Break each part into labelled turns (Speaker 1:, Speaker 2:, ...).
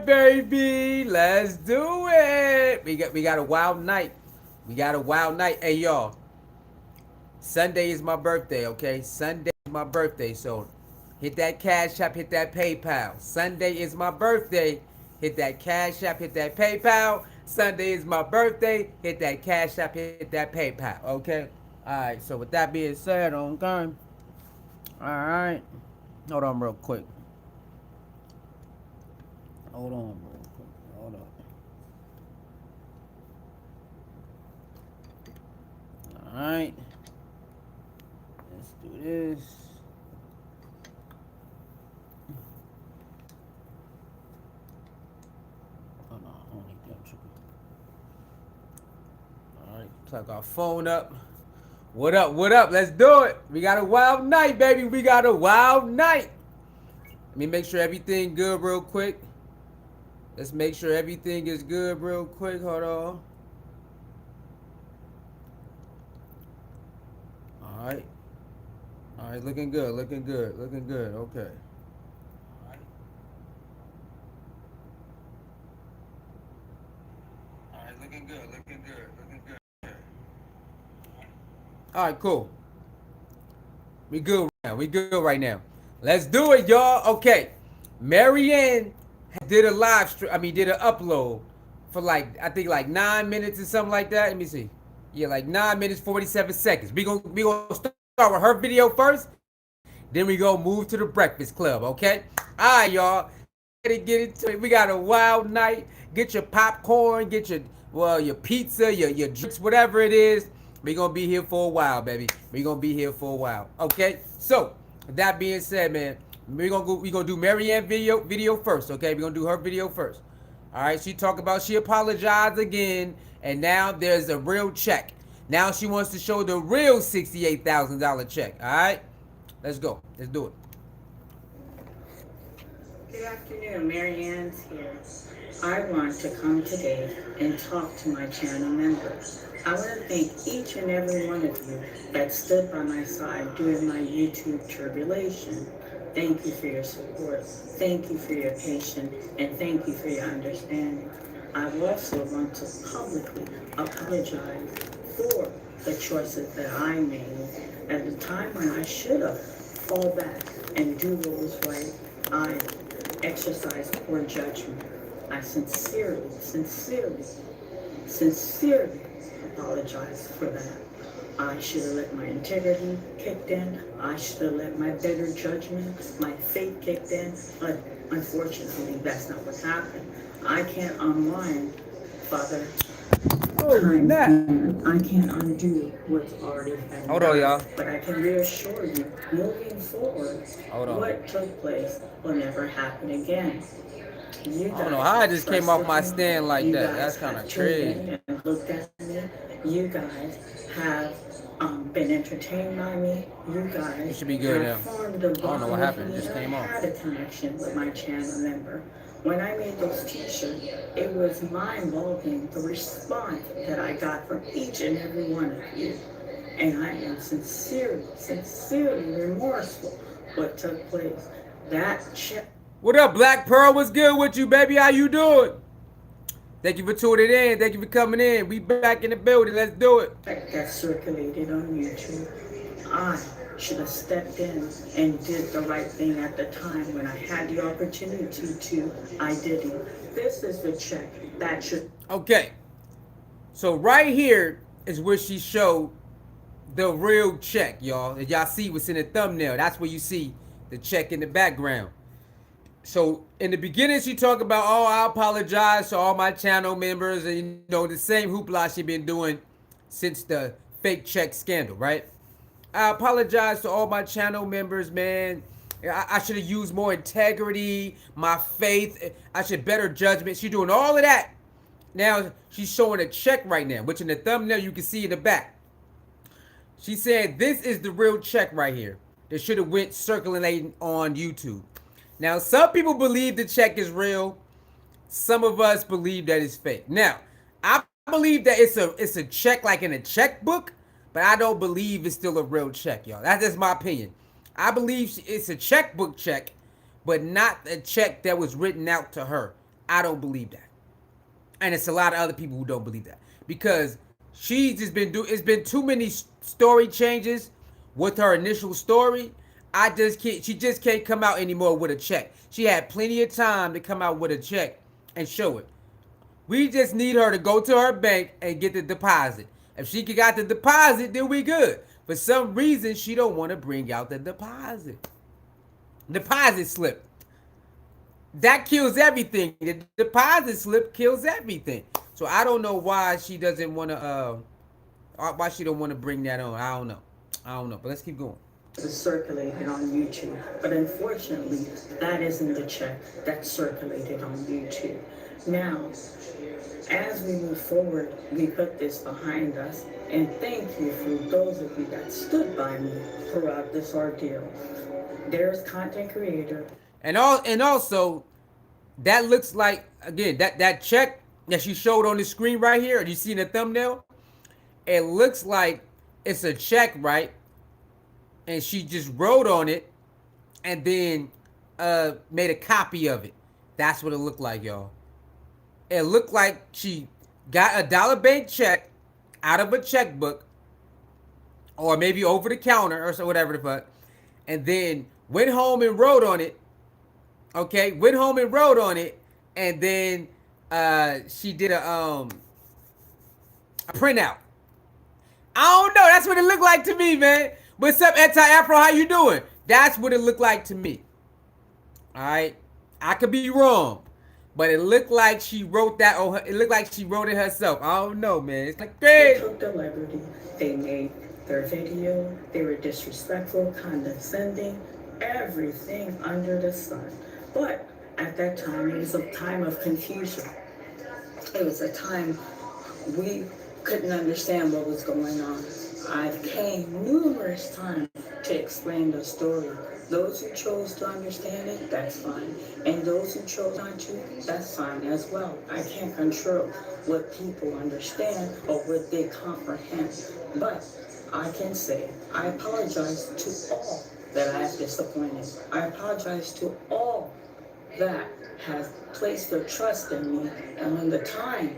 Speaker 1: it, baby. Let's do it. We got a wild night. We got a wild night. Hey y'all. Sunday is my birthday, okay? Sunday is my birthday, so hit that Cash App, hit that PayPal. Sunday is my birthday. Hit that Cash App, hit that PayPal. Sunday is my birthday. Hit that Cash App, hit that PayPal, okay? Alright, so with that being said, okay. Alright. Hold on real quick. Hold on real quick. Hold on. Alright. Let's do this. Hold on, only that. Alright, plug our phone up. What up? What up? Let's do it. We got a wild night, baby. We got a wild night. Let me make sure everything good real quick. Let's make sure everything is good real quick. Hold on. Alright. Alright, looking good, looking good, looking good. Okay. Alright, looking good, looking good, looking good. Alright, cool. We good right now. We good right now. Let's do it, y'all. Okay. Marianne did a live stream. I mean, did an upload for like, I think like 9 minutes or something like that. Let me see. Yeah, like 9 minutes, 47 seconds. We gonna start with her video first. Then we gonna move to the Breakfast Club, okay? All right, y'all. Get into it. We got a wild night. Get your popcorn, get your pizza, your drinks, whatever it is. We gonna be here for a while, baby. We gonna be here for a while, okay? So, with that being said, man, we gonna do Marianne video first, okay? We gonna do her video first. All right, she talked about she apologized again, and now there's a real check. Now she wants to show the real $68,000 check. All right, let's go. Let's do it.
Speaker 2: Good afternoon, Marianne's here. I want to come today and talk to my channel members. I want to thank each and every one of you that stood by my side during my YouTube tribulation. Thank you for your support. Thank you for your patience, and thank you for your understanding. I also want to publicly apologize for the choices that I made at a time when I should have fall back and do what was right. I exercised poor judgment. I sincerely apologize for that. I should have let my integrity kicked in. I should have let my better judgment, my faith kicked in. But unfortunately, that's not what happened. I can't unwind, Father. I can't undo what's already been
Speaker 1: Hold on,
Speaker 2: done.
Speaker 1: y'all.
Speaker 2: But I can reassure you, moving forward, what took place will never happen again. I
Speaker 1: don't know how I just came off my stand like that. That's kind of crazy.
Speaker 2: And looked at me. You guys have been entertained by me. You guys
Speaker 1: It should be good now.
Speaker 2: formed a
Speaker 1: I don't know what
Speaker 2: bond
Speaker 1: happened. It
Speaker 2: with
Speaker 1: just
Speaker 2: me.
Speaker 1: came
Speaker 2: I
Speaker 1: off.
Speaker 2: had a connection with my channel member. When I made those t-shirts, it was mind-boggling the response that I got from each and every one of you. And I am sincerely remorseful what took place. That check.
Speaker 1: What up, Black Pearl? What's good with you, baby? How you doing? Thank you for tuning in. Thank you for coming in. We back in the building. Let's do it.
Speaker 2: That circulated on YouTube. I should have stepped in and did the right thing at the time when I had the opportunity to. I didn't. This is the check that should.
Speaker 1: Okay. So right here is where she showed the real check, y'all. As y'all see what's in the thumbnail. That's where you see the check in the background. So in the beginning, she talked about, oh, I apologize to all my channel members, and you know the same hoopla she been doing since the fake check scandal, right? I apologize to all my channel members, man. I should have used more integrity, my faith. I should better judgment. She's doing all of that. Now she's showing a check right now, which in the thumbnail you can see in the back. She said this is the real check right here. That should have went circulating on YouTube. Now, some people believe the check is real. Some of us believe that it's fake. Now, I believe that it's a check like in a checkbook, but I don't believe it's still a real check, y'all. That's just my opinion. I believe it's a checkbook check, but not a check that was written out to her. I don't believe that, and it's a lot of other people who don't believe that because she's just been do. It's been too many story changes with her initial story. I just can't. She just can't come out anymore with a check. She had plenty of time to come out with a check and show it. We just need her to go to her bank and get the deposit. If she got the deposit, then we good. For some reason, she don't want to bring out the deposit slip. That kills everything. The deposit slip kills everything. So I don't know why she doesn't want to. Why she don't want to bring that on. I don't know. I don't know. But let's keep going.
Speaker 2: Is circulated on YouTube. But unfortunately, that isn't the check that's circulated on YouTube. Now, as we move forward, we put this behind us. And thank you for those of you that stood by me throughout this ordeal. There's content creator.
Speaker 1: And also, that looks like again that check that she showed on the screen right here. You see in the thumbnail? It looks like it's a check, right? And she just wrote on it and then made a copy of it. That's what it looked like, y'all. It looked like she got a dollar bank check out of a checkbook or maybe over the counter or so whatever the fuck, and then went home and wrote on it. Okay, went home and wrote on it, and then she did a printout. I don't know. That's what it looked like to me, man. What's up, Anti-Afro? How you doing? That's what it looked like to me. All right, I could be wrong, but it looked like she wrote that. It looked like she wrote it herself. I don't know, man. It's like
Speaker 2: They
Speaker 1: crazy.
Speaker 2: took the liberty. They made their video. They were disrespectful, condescending, everything under the sun. But at that time, it was a time of confusion. It was a time we couldn't understand what was going on. I've came numerous times to explain the story. Those who chose to understand it, that's fine. And those who chose not to, that's fine as well. I can't control what people understand or what they comprehend. But I can say, I apologize to all that I have disappointed. I apologize to all that has placed their trust in me. And when the time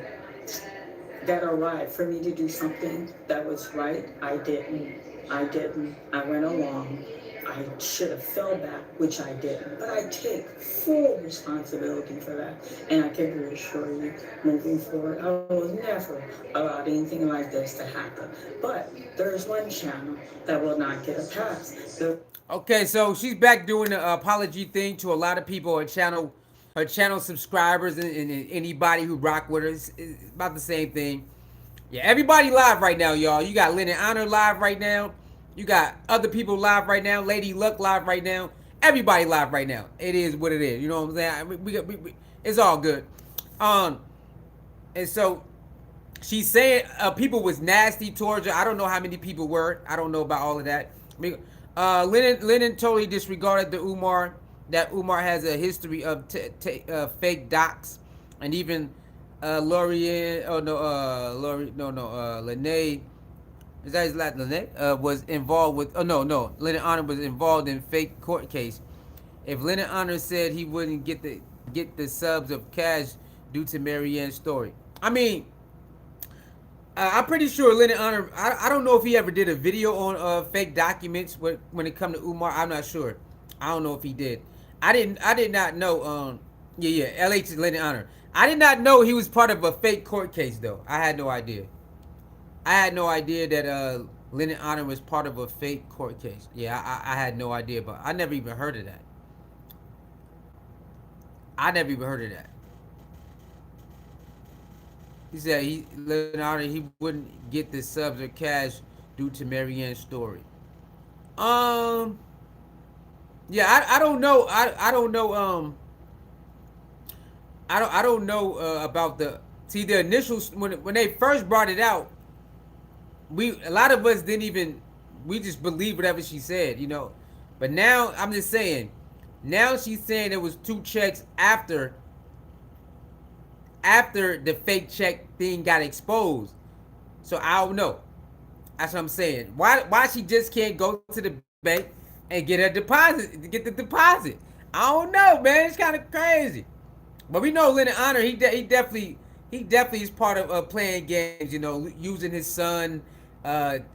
Speaker 2: that arrived for me to do something that was right, I didn't. I went along. I should have fell back, which I didn't. But I take full responsibility for that. And I can reassure you, moving forward, I will never allow anything like this to happen. But there's one channel that will not get a pass.
Speaker 1: Okay, so she's back doing the apology thing to a lot of people. Her channel subscribers, and anybody who rock with her. It's about the same thing. Yeah, everybody live right now, y'all. You got Lynn and Honor live right now. You got other people live right now. Lady Luck live right now. Everybody live right now. It is what it is. You know what I'm saying? We it's all good. And so she's saying people was nasty towards her. I don't know how many people were. I don't know about all of that. Lennon totally disregarded the Umar. That Umar has a history of fake docs, and even LORIENT. Oh no, Lene. Is that his last name? Was involved with. Oh no, Lennon Honor was involved in fake court case. If Lennon Honor said he wouldn't get the subs of cash due to Marianne's story, I mean, I'm pretty sure Lennon Honor. I don't know if he ever did a video on fake documents when it come to Umar. I'm not sure. I don't know if he did. I did not know. LH is Lennon Honor. I did not know he was part of a fake court case though. I had no idea. I had no idea that Lennon Honor was part of a fake court case. Yeah, I had no idea, but I never even heard of that. He said Lennon Honor he wouldn't get the subs or cash due to Marianne's story. Yeah, I don't know. I don't know. I don't know about the initial when they first brought it out. A lot of us didn't even, we just believed whatever she said, you know. But now I'm just saying, now she's saying there was 2 checks after the fake check thing got exposed. So I don't know. That's what I'm saying. Why she just can't go to the bank and get the deposit? I don't know, man. It's kind of crazy. But we know Lennon Honor. He definitely is part of playing games. You know, using his son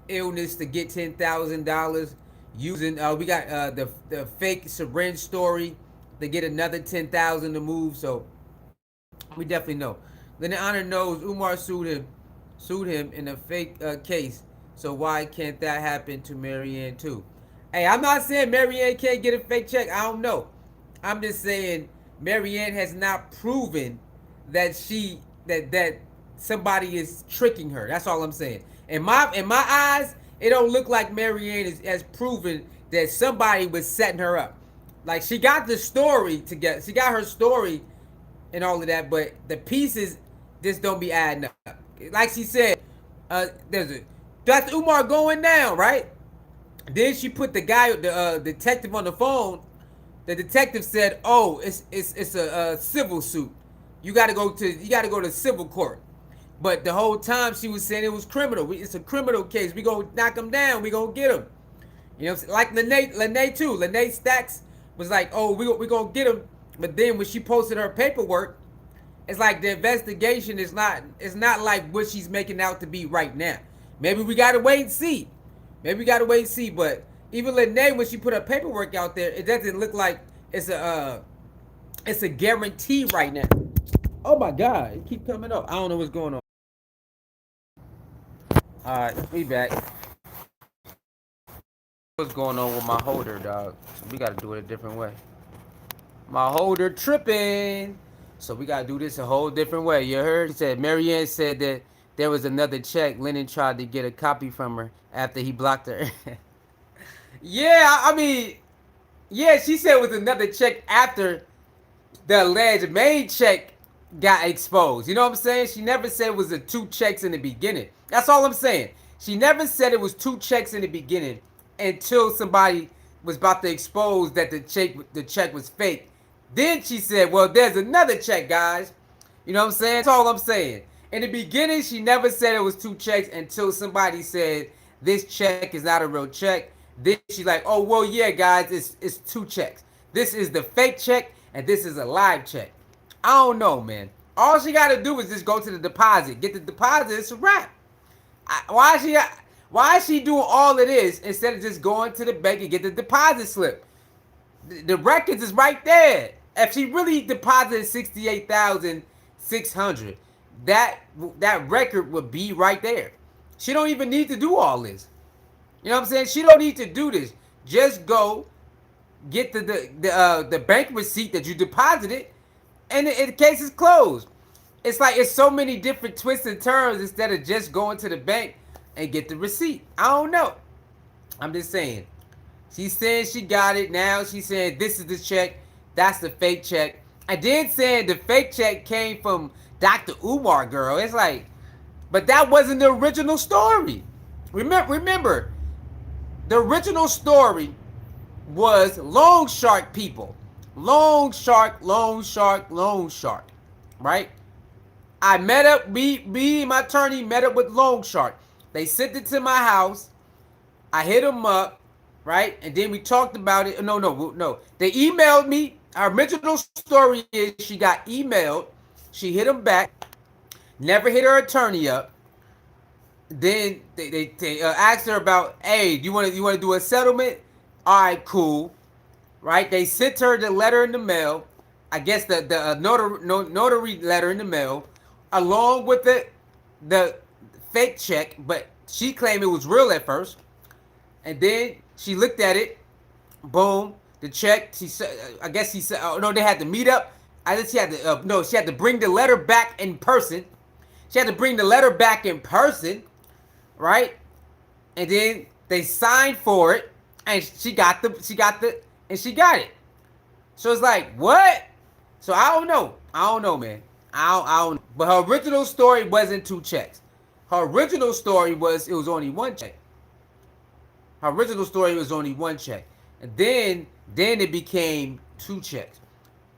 Speaker 1: illness to get $10,000. Using we got the fake syringe story to get another 10,000 to move. So we definitely know. Lennon Honor knows Umar sued him in a fake case. So why can't that happen to Marianne too? Hey, I'm not saying Marianne can't get a fake check. I don't know. I'm just saying Marianne has not proven that that somebody is tricking her. That's all I'm saying. In my eyes, it don't look like Marianne has proven that somebody was setting her up. Like she got the story together. She got her story and all of that, but the pieces just don't be adding up. Like she said, there's a Dr. Umar going down, right? Then she put the guy, the detective on the phone. The detective said, "Oh, it's a civil suit. You got to go to civil court." But the whole time she was saying it was criminal. It's a criminal case. We gonna knock him down. We gonna get him. You know, like Lene too. Lene Stacks was like, "Oh, we gonna get him." But then when she posted her paperwork, it's like the investigation is not. It's not like what she's making out to be right now. Maybe we gotta wait and see. Maybe we gotta wait and see. But even Lene, when she put her paperwork out there, it doesn't look like it's a guarantee right now. Oh my God, it keep coming up. I don't know what's going on. All right, we back. What's going on with my holder, dog? So we gotta do it a different way. My holder tripping. So we gotta do this a whole different way. You heard? She said Marianne said that there was another check. Lennon tried to get a copy from her after he blocked her. Yeah, I mean, yeah, she said it was another check after the alleged main check got exposed. You know what I'm saying? She never said it was the two checks in the beginning. That's all I'm saying. She never said it was two checks in the beginning until somebody was about to expose that the check was fake. Then she said, "Well, there's another check, guys." You know what I'm saying? That's all I'm saying. In the beginning, she never said it was two checks until somebody said this check is not a real check. Then she's like, "Oh, well, yeah, guys, it's two checks. This is the fake check, and this is a live check." I don't know, man. All she got to do is just go to the deposit, get the deposit. It's a wrap. Why is she doing all of this instead of just going to the bank and get the deposit slip? The records is right there. If she really deposited 68,600, that record would be right there. She don't even need to do all this. You know what I'm saying? She don't need to do this. Just go get the bank receipt that you deposited, and the case is closed. It's like it's so many different twists and turns instead of just going to the bank and get the receipt. I don't know. I'm just saying. She said she got it. Now she said this is the check. That's the fake check. And then saying the fake check came from Dr. Umar, girl. It's like, but that wasn't the original story. Remember, the original story was loan shark people. Loan shark, loan shark, loan shark. Right? I met up, me and my attorney met up with loan shark. They sent it to my house. I hit them up, right? And then we talked about it. No. They emailed me. Our original story is she got emailed. She hit them back. Never hit her attorney up. Then they asked her about, hey, do you want to do a settlement? All right, cool. Right? They sent her the letter in the mail. I guess the notary letter in the mail, along with the fake check, but she claimed it was real at first. And then she looked at it. Boom, the check. She said, I guess she said, oh no, they had to meet up. I guess she had to she had to bring the letter back in person. She had to bring the letter back in person, right? And then they signed for it, and she got it. So it's like, what? So I don't know, man. I don't. But her original story wasn't two checks. Her original story was it was only one check. Her original story was only one check, and then it became two checks.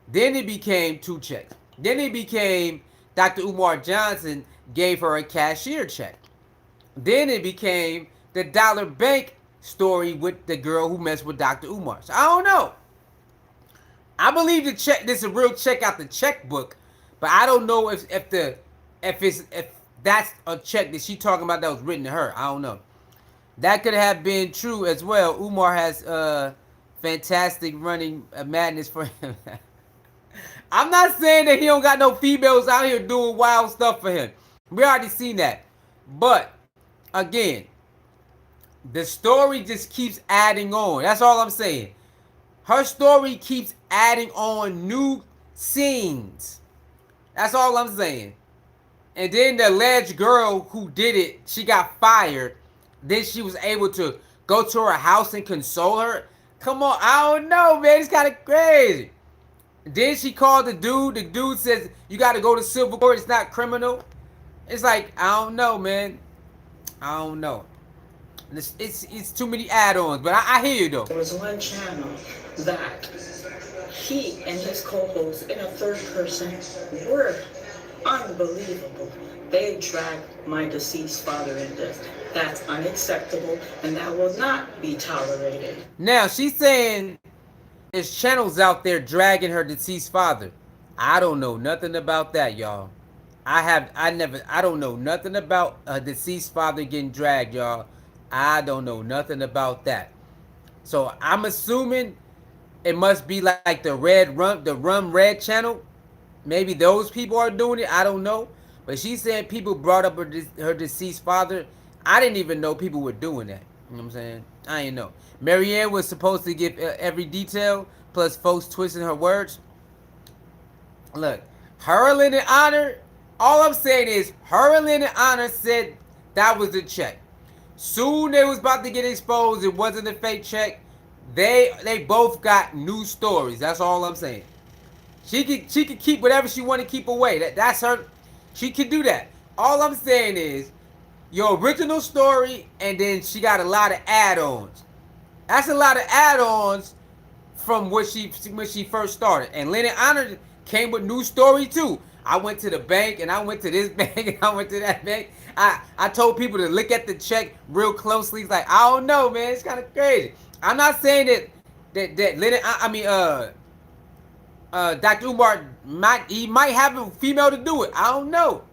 Speaker 1: Then it became two checks. Then it became Dr. Umar Johnson gave her a cashier check. Then it became the Dollar Bank story with the girl who messed with Dr. Umar. So I don't know. I believe the check. This is a real check out the checkbook, but I don't know if that's a check that she talking about that was written to her. I don't know. That could have been true as well. Umar has fantastic running madness for him. I'm not saying that he don't got no females out here doing wild stuff for him. We already seen that. But again, the story just keeps adding on. That's all I'm saying. Her story keeps adding on new scenes. That's all I'm saying. And then the alleged girl who did it, she got fired. Then she was able to go to her house and console her. Come on, I don't know, man. It's kind of crazy. Then she called the dude. The dude says, you got to go to civil court. It's not criminal. It's like, I don't know, man. I don't know. It's too many add-ons, but I hear you, though.
Speaker 2: There was one channel that he and his co-host in a third person were unbelievable. They dragged my deceased father in this. That's unacceptable, and that will not be tolerated.
Speaker 1: Now, she's saying there's channels out there dragging her deceased father. I don't know nothing about that, y'all. I don't know nothing about a deceased father getting dragged, y'all. I don't know nothing about that. So I'm assuming it must be like the Rum Red channel. Maybe those people are doing it. I don't know. But she's saying people brought up her deceased father. I didn't even know people were doing that. You know what I'm saying? I didn't know. Marianne was supposed to give every detail, plus folks twisting her words. Look, Hurling and Honor, all I'm saying is Hurling and Honor said that was the check. Soon they was about to get exposed. It wasn't a fake check. They both got new stories. That's all I'm saying. She could keep whatever she want to keep away. That's her. She can do that. All I'm saying is your original story, and then she got a lot of add-ons. That's a lot of add-ons from when she first started. And Lenny Honor came with new story too. I went to the bank, and I went to this bank, and I went to that bank. I told people to look at the check real closely. It's like, I don't know, man. It's kind of crazy. I'm not saying that Lenny, Dr. Umar might have a female to do it. I don't know.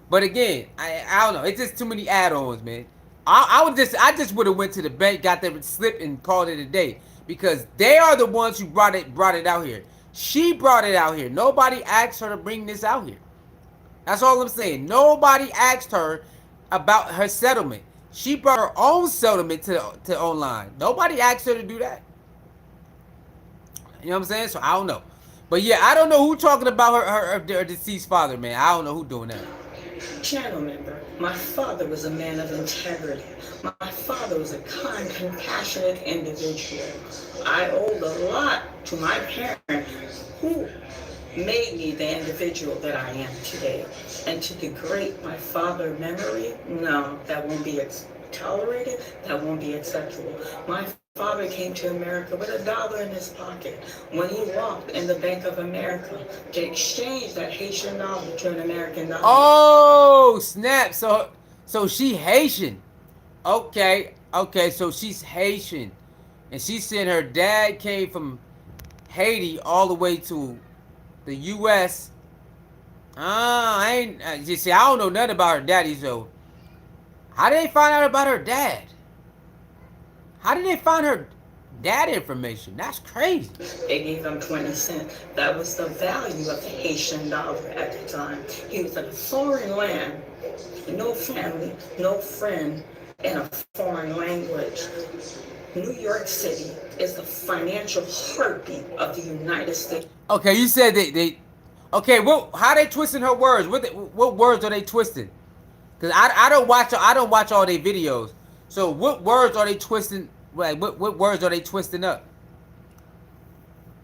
Speaker 1: But again, I don't know. It's just too many add-ons, man. I just would have went to the bank, got the slip, and called it a day, because they are the ones who brought it out here. She brought it out here. Nobody asked her to bring this out here. That's all I'm saying. Nobody asked her about her settlement. She brought her own settlement to online. Nobody asked her to do that. You know what I'm saying? So I don't know. But yeah, I don't know who talking about her deceased father, man. I don't know who doing that.
Speaker 2: Channel member, my father was a man of integrity. My father was a kind, compassionate individual. I owed a lot to my parents who made me the individual that I am today. And to degrade my father's memory, no, that won't be tolerated, that won't be acceptable. My father came to America with $1 in his pocket when he walked in the Bank of America to exchange that Haitian dollar to an American dollar.
Speaker 1: Oh, snap. So she Haitian. Okay, so she's Haitian. And she said her dad came from Haiti all the way to the U.S. You see, I don't know nothing about her daddy, so how did they find out about her dad? How did they find her dad information? That's crazy.
Speaker 2: They gave him 20 cents. That was the value of the Haitian dollar at the time. He was in a foreign land, no family, no friend, in a foreign language. New York City is the financial heartbeat of the United States.
Speaker 1: Okay, you said they okay, how they twisting her words? What words are they twisting? Cause I don't watch all their videos. So what words are they twisting? Like what words are they twisting up?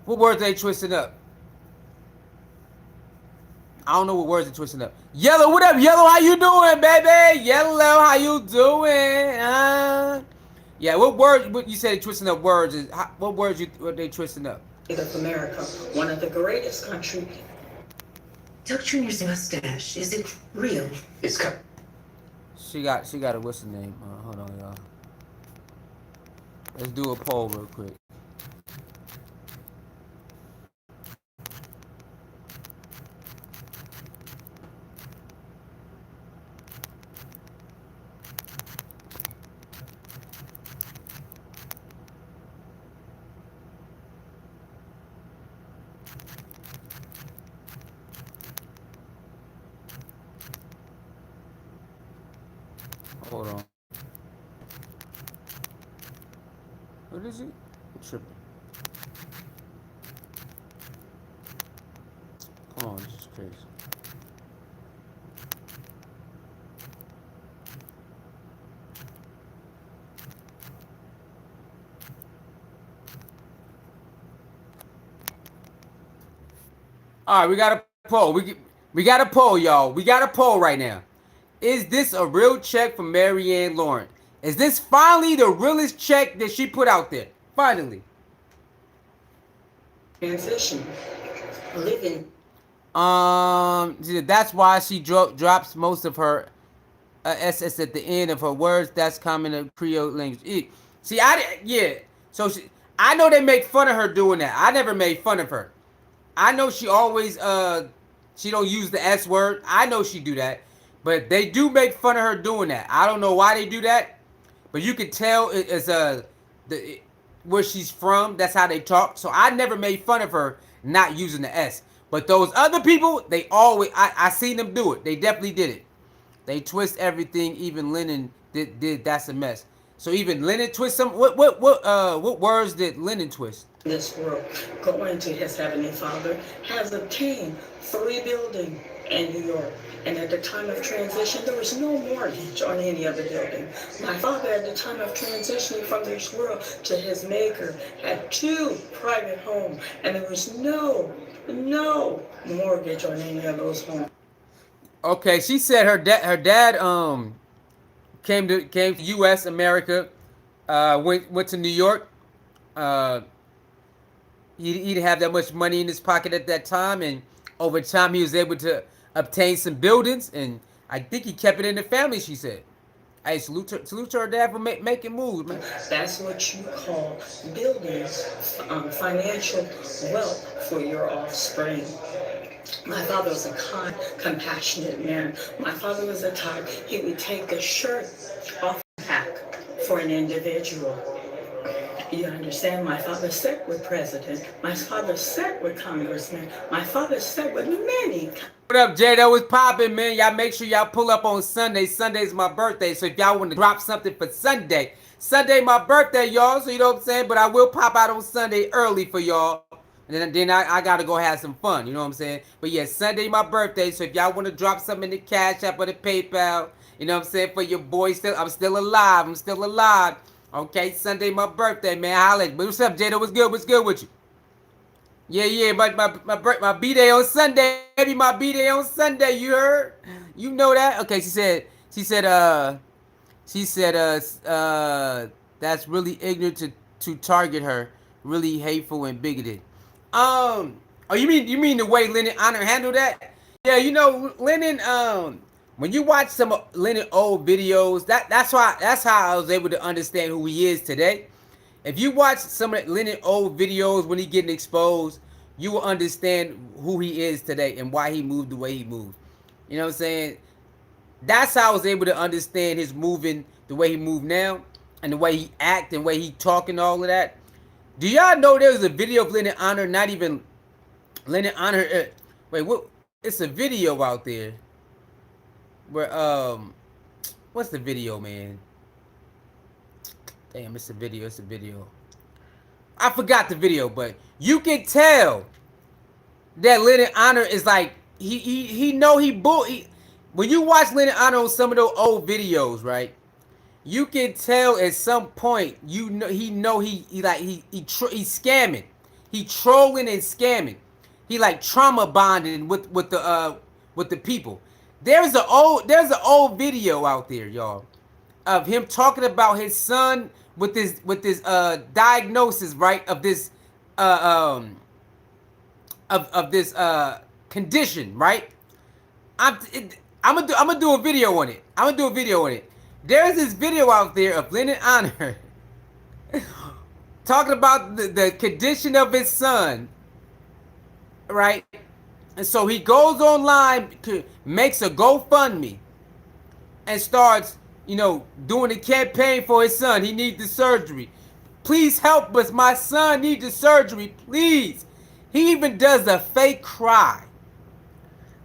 Speaker 1: What words are they twisting up? I don't know what words they're twisting up. Yellow, what up, Yellow? How you doing, baby? Yellow, how you doing? Yeah, what words? What you said they twisting up words is? What words what they twisting up?
Speaker 2: Of America, one of the greatest countries.
Speaker 3: Doug Jr.'s mustache, is it real?
Speaker 2: It's
Speaker 1: She got a what's the name? Hold on, y'all. Let's do a poll real quick. Hold on. What is it? I'm tripping. Come on, this is crazy. All right, we got a poll. We got a poll, y'all. We got a poll right now. Is this a real check from Marianne Lawrence? Is this finally the realest check that she put out there? Finally.
Speaker 2: Transition. Living.
Speaker 1: That's why she drops most of her SS at the end of her words. That's common in Creole language. See, yeah. So I know they make fun of her doing that. I never made fun of her. I know she always she don't use the S word. I know she do that, but they do make fun of her doing that. I don't know why they do that, but you can tell it's where she's from. That's how they talk. So I never made fun of her not using the S. But those other people, they always I seen them do it. They definitely did it. They twist everything. Even Lennon did that's a mess. So even Lennon twist some. What words did Lennon twist?
Speaker 2: This world, going to his heavenly Father, has obtained 3 buildings in New York. And at the time of transition, there was no mortgage on any of the building. My father, at the time of transitioning from this world to his maker, had 2 private homes, and there was no mortgage on any of those homes.
Speaker 1: Okay, she said her dad came to U.S. America, went to New York. He didn't have that much money in his pocket at that time, and over time he was able to obtain some buildings, and I think he kept it in the family. She said, "Hey, salute to her dad for making moves, man."
Speaker 2: That's what you call building financial wealth for your offspring. My father was a kind, compassionate man. My father was the type, he would take the shirt off the back for an individual. You understand? My father sat with president. My father sat with congressmen. My father sat with many.
Speaker 1: What up, Jay? That was popping, man. Y'all make sure y'all pull up on Sunday. Sunday's my birthday, so if y'all want to drop something for Sunday, Sunday my birthday, y'all. So you know what I'm saying. But I will pop out on Sunday early for y'all, and then I gotta go have some fun. You know what I'm saying. But yeah, Sunday my birthday. So if y'all want to drop something in the Cash App or the PayPal, you know what I'm saying, for your boy. I'm still alive. I'm still alive. Okay, Sunday my birthday, man. Holla. But what's up, Jada? What's good? What's good with you? Yeah. My B-day on Sunday. Maybe my B-day on Sunday. You heard? You know that? Okay. She said, that's really ignorant to target her. Really hateful and bigoted. Oh, you mean the way Lennon Honor handled that? Yeah, you know, Lennon. When you watch some Lennon old videos, that's how I was able to understand who he is today. If you watch some of Lennon old videos when he getting exposed, you will understand who he is today and why he moved the way he moved. You know what I'm saying? That's how I was able to understand his moving the way he moved now, and the way he act and the way he talk and all of that. Do y'all know there was a video of Lennon Honor, not even Lennon Honor? Wait, what? It's a video out there where what's the video, man? Damn, it's a video. I forgot the video, but you can tell that Lennon Honor is like he know he bull. When you watch Lennon Honor on some of those old videos, right? You can tell at some point he scamming, he trolling and scamming. He like trauma bonding with the people. There's an old video out there, y'all, of him talking about his son with this diagnosis, right, of this of this condition, right? I'm gonna do a video on it. There's this video out there of Lennon Honor talking about the condition of his son, right? And so he goes online, makes a GoFundMe, and starts, doing a campaign for his son. He needs the surgery. Please help us. My son needs the surgery. Please. He even does a fake cry.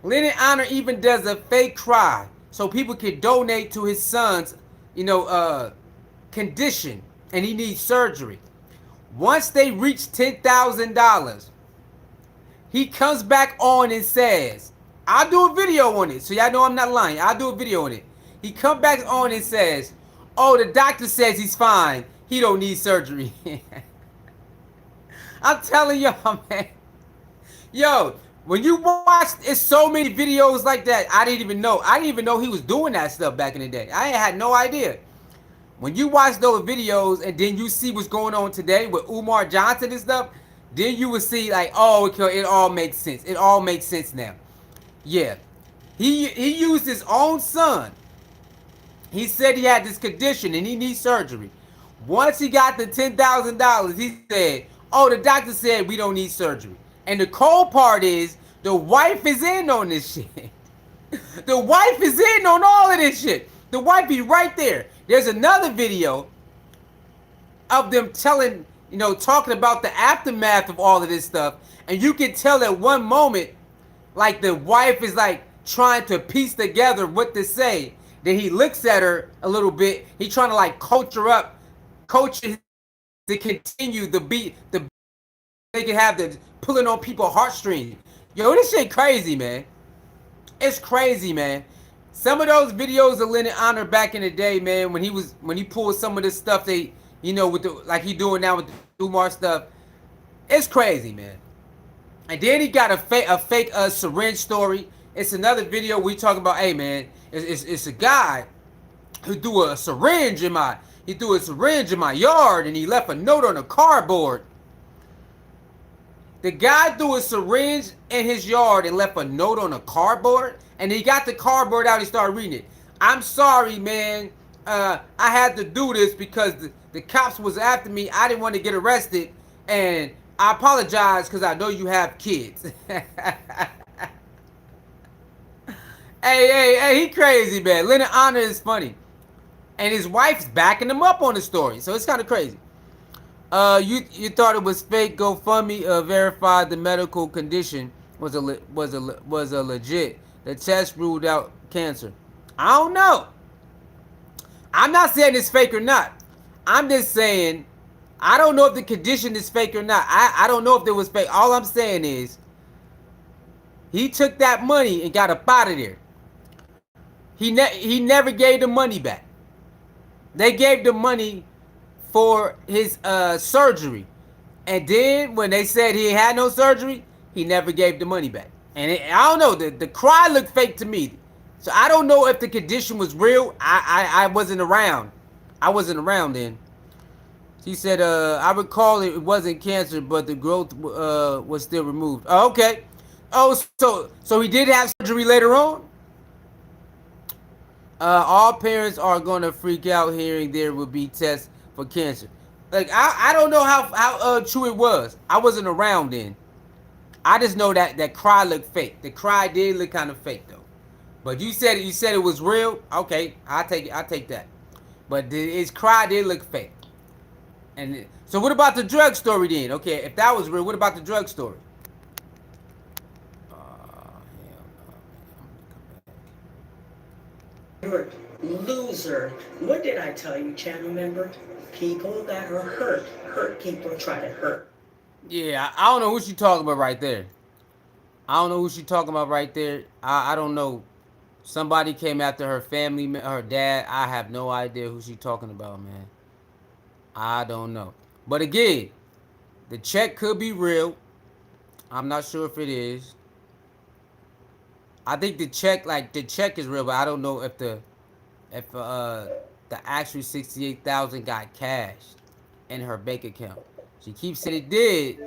Speaker 1: Lennon Honor even does a fake cry so people can donate to his son's you know, condition, and he needs surgery. Once they reach $10,000, he comes back on and says, I'll do a video on it. So y'all know I'm not lying. I'll do a video on it. He comes back on and says, oh, the doctor says he's fine. He don't need surgery. I'm telling y'all, man. Yo, when you watch, it's so many videos like that. I didn't even know. I didn't even know he was doing that stuff back in the day. I had no idea. When you watch those videos and then you see what's going on today with Umar Johnson and stuff, then you will see like, oh, okay, it all makes sense. It all makes sense now. Yeah, he used his own son. He said he had this condition and he needs surgery. Once he got the $10,000, he said, oh, the doctor said we don't need surgery. And the cold part is the wife is in on this shit. The wife is in on all of this shit. The wife be right there. There's another video of them telling, talking about the aftermath of all of this stuff. And you can tell at one moment, like the wife is like trying to piece together what to say. Then he looks at her a little bit. He trying to like coach her up, coach her to continue the beat. They can have the pulling on people's heartstrings. Yo, this shit crazy, man. It's crazy, man. Some of those videos of Leonard Honor back in the day, man, when he pulled some of this stuff, with the like he doing now with the Umar stuff, it's crazy, man. And then he got a fake syringe story. It's another video we talking about. Hey, man, it's a guy who threw a syringe in my yard, and he left a note on a cardboard. The guy threw a syringe in his yard and left a note on a cardboard, and he got the cardboard out. He started reading it. I'm sorry, man. I had to do this because the cops was after me. I didn't want to get arrested, and I apologize because I know you have kids. Hey, he crazy, man. Leonard Honor is funny. And his wife's backing him up on the story. So it's kind of crazy. You thought it was fake GoFundMe verified the medical condition was a legit. The test ruled out cancer. I don't know. I'm not saying it's fake or not. I'm just saying I don't know if the condition is fake or not. I don't know if it was fake. All I'm saying is he took that money and got up out of there. He never gave the money back. They gave the money for his surgery. And then when they said he had no surgery, he never gave the money back. And I don't know, the cry looked fake to me. So I don't know if the condition was real. I wasn't around. I wasn't around then. She said, I recall it wasn't cancer, but the growth was still removed. Oh, okay. Oh, so he did have surgery later on? All parents are gonna freak out hearing there will be tests for cancer. Like I don't know how true it was. I wasn't around then. I just know that cry looked fake. The cry did look kind of fake though. But you said it was real. Okay, I'll take that. But his cry did look fake. And so what about the drug story then? Okay, if that was real, what about the drug story?
Speaker 2: Loser. What did I tell you, channel member? People that are hurt people try to hurt.
Speaker 1: Yeah, I don't know who she talking about right there. I don't know who she talking about right there. I don't know. Somebody came after her family, her dad. I have no idea who she talking about, man. I don't know. But again, the check could be real. I'm not sure if it is. I think the check is real, but I don't know if the actual 68,000 got cashed in her bank account. She keeps saying it did,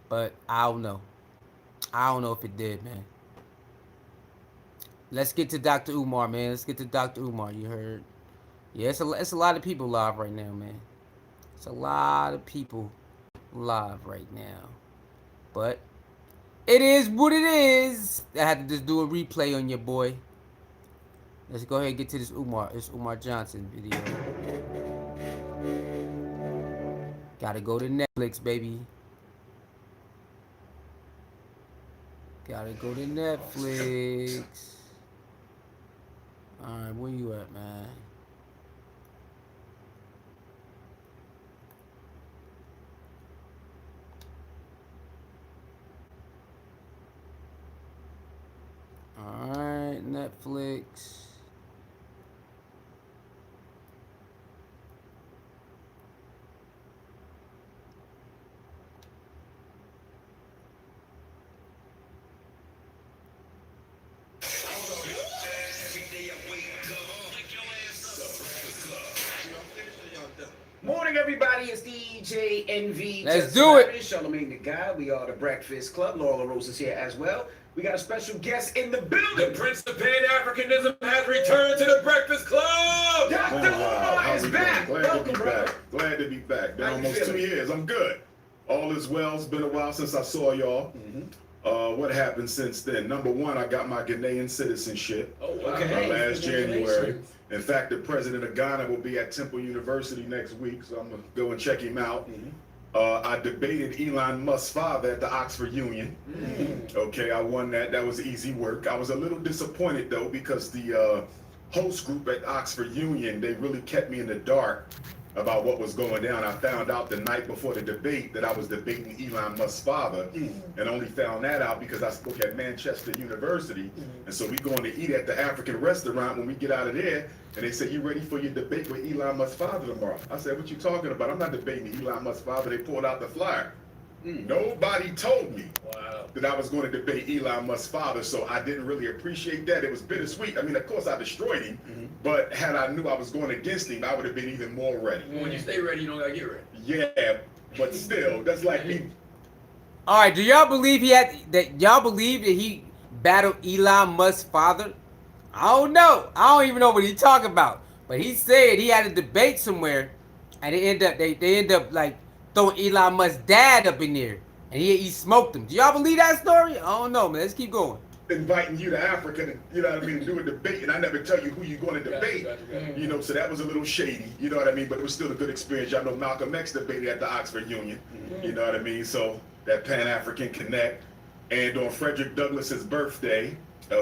Speaker 1: but I don't know. I don't know if it did, man. Let's get to Dr. Umar, man. Let's get to Dr. Umar. You heard? Yeah, it's a lot of people live right now, man. It's a lot of people live right now. But it is what it is. I had to just do a replay on your boy. Let's go ahead and get to this Umar Johnson video. Gotta go to Netflix, baby. Gotta go to Netflix. Alright, where you at, man? Netflix.
Speaker 4: Morning, everybody. It's DJ NV.
Speaker 1: Let's do it.
Speaker 4: Charlemagne the Guy. We are the Breakfast Club. Laura Rose is here as well. We got a special guest in the building.
Speaker 5: The Prince of Pan-Africanism has returned to the Breakfast Club.
Speaker 4: Dr. Umar is back.
Speaker 6: Glad
Speaker 4: Welcome,
Speaker 6: to be
Speaker 4: brother.
Speaker 6: back. Glad to be back. Been
Speaker 4: How you
Speaker 6: almost 2
Speaker 4: feeling?
Speaker 6: years. I'm good. All is well. It's been a while since I saw y'all. What happened since then? Number one, I got my Ghanaian citizenship
Speaker 5: Oh, wow.
Speaker 4: Okay.
Speaker 6: last January.
Speaker 4: Congratulations.
Speaker 6: In fact, the president of Ghana will be at Temple University next week, so I'm gonna go and check him out. I debated Elon Musk's father at the Oxford Union. Okay, I won that. That was easy work. I was a little disappointed though because the host group at Oxford Union, they really kept me in the dark about what was going down. I found out the night before the debate that I was debating Elon Musk's father, and only found that out because I spoke at Manchester University. And so we going to eat at the African restaurant when we get out of there, and they said, "You ready for your debate with Elon Musk's father tomorrow?" I said, "What you talking about? I'm not debating Elon Musk's father." They pulled out the flyer. Nobody told me
Speaker 5: Wow.
Speaker 6: that I was going to debate Elon Musk's father, so I didn't really appreciate that. It was bittersweet. I mean, of course I destroyed him, but had I knew I was going against him, I would have been even more ready.
Speaker 5: When you stay ready, you don't gotta get ready.
Speaker 6: Yeah, but still, that's like me.
Speaker 1: All right, do y'all believe y'all believe that he battled Elon Musk's father? I don't know. I don't even know what he's talking about. But he said he had a debate somewhere, and they end up like throwing Elon Musk's dad up in there, and he smoked him. Do y'all believe that story? I don't know, man. Let's keep going.
Speaker 6: Inviting you to Africa to, you know what I mean, to do a debate, and I never tell you who you're going to debate.
Speaker 5: Gotcha.
Speaker 6: You know, so that was a little shady, you know what I mean, but it was still a good experience. Y'all know Malcolm X debated at the Oxford Union, you know what I mean, so that Pan-African Connect. And on Frederick Douglass's birthday,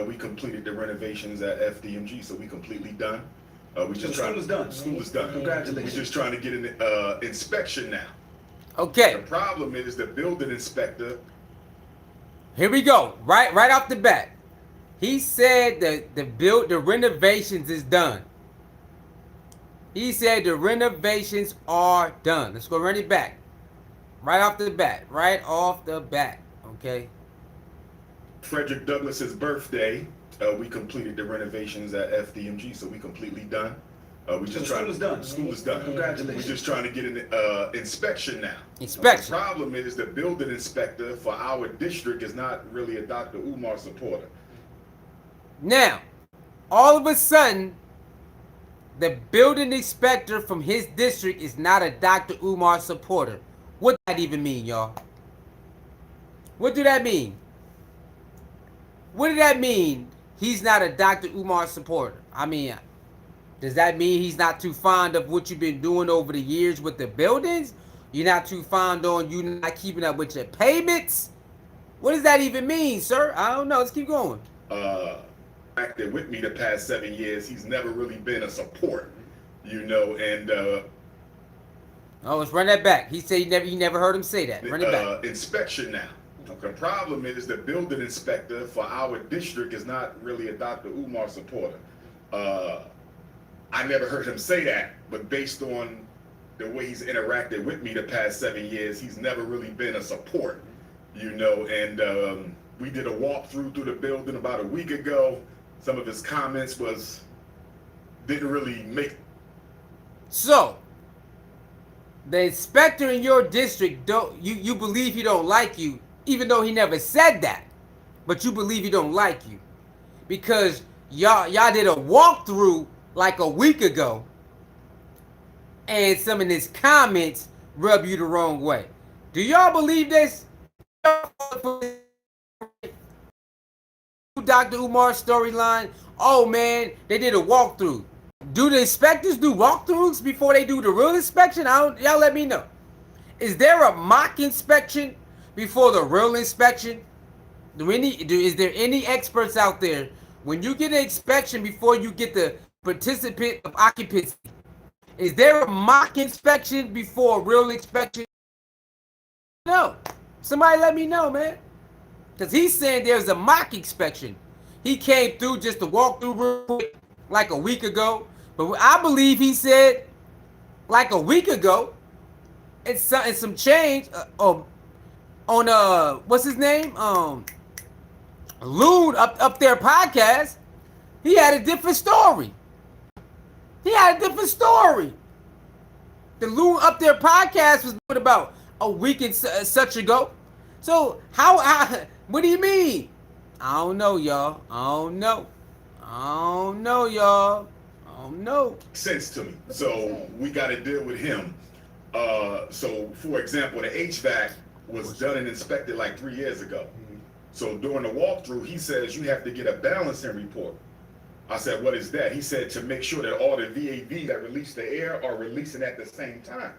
Speaker 6: we completed the renovations at FDMG, so we completely done. We just
Speaker 4: school is done.
Speaker 6: School is done.
Speaker 4: Congratulations.
Speaker 6: We're just trying to get an inspection now.
Speaker 1: Okay,
Speaker 6: The problem is the building inspector.
Speaker 1: here we go. Right off the bat, he said that the renovations is done. He said the renovations are done. Let's go run it back. Right off the bat. Right off the bat. Okay.
Speaker 6: Frederick Douglass's birthday, we completed the renovations at FDMG, so we completely done. We just
Speaker 4: school is done.
Speaker 6: School is done.
Speaker 4: Congratulations.
Speaker 6: We're just trying to get an inspection now.
Speaker 1: Inspection.
Speaker 6: The problem is the building inspector for our district is not really a Dr. Umar supporter.
Speaker 1: Now, all of a sudden, the building inspector from his district is not a Dr. Umar supporter. What does that even mean, y'all? What do that mean? What did that mean? He's not a Dr. Umar supporter. I mean, does that mean he's not too fond of what you've been doing over the years with the buildings? You're not too fond on you not keeping up with your payments? What does that even mean, sir? I don't know. Let's keep going.
Speaker 6: Acted with me the past 7 years, he's never really been a support, you know, and
Speaker 1: Oh, let's run that back. He said he never heard him say that. Run it back.
Speaker 6: inspection now. The problem is the building inspector for our district is not really a Dr. Umar supporter. I never heard him say that, but based on the way he's interacted with me the past 7 years, he's never really been a support, you know, and we did a walkthrough through the building about a week ago. Some of his comments didn't really make.
Speaker 1: So, the inspector in your district you believe he don't like you, even though he never said that, but you believe he don't like you because y'all did a walkthrough like a week ago, and some of his comments rub you the wrong way. Do y'all believe this? Dr. Umar's storyline. Oh man, they did a walkthrough. Do the inspectors do walkthroughs before they do the real inspection? Y'all let me know. Is there a mock inspection before the real inspection? Is there any experts out there when you get an inspection before you get the participant of occupancy? Is there a mock inspection before a real inspection? No. Somebody let me know, man. Because he's saying there's a mock inspection. he came through just to walk through real quick like a week ago. But I believe he said like a week ago, it's some change on what's his name? Loon up there podcast. He had a different story. He had a different story. The Loon Up There podcast was about a week and such ago. So what do you mean? I don't know, y'all. I don't know, y'all. I don't know.
Speaker 6: Sense to me. So we got to deal with him. So for example, the HVAC was done and inspected like 3 years ago. So during the walkthrough, he says you have to get a balancing report. I said, what is that? He said to make sure that all the VAV that release the air are releasing at the same time.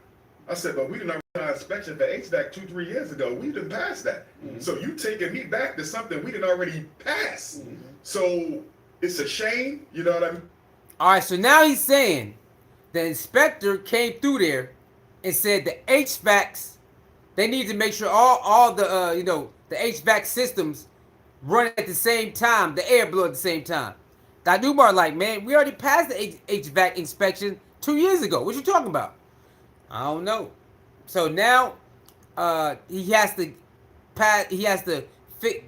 Speaker 6: I said, but we didn't have an inspection for HVAC 2-3 years ago. We didn't pass that. So you taking me back to something we didn't already pass. So it's a shame, you know what I mean?
Speaker 1: All right, so now he's saying the inspector came through there and said the HVACs, they need to make sure all the the HVAC systems run at the same time, the air blow at the same time. Dr. Umar like, man, we already passed the HVAC inspection 2 years ago. What you talking about? I don't know. So now he has to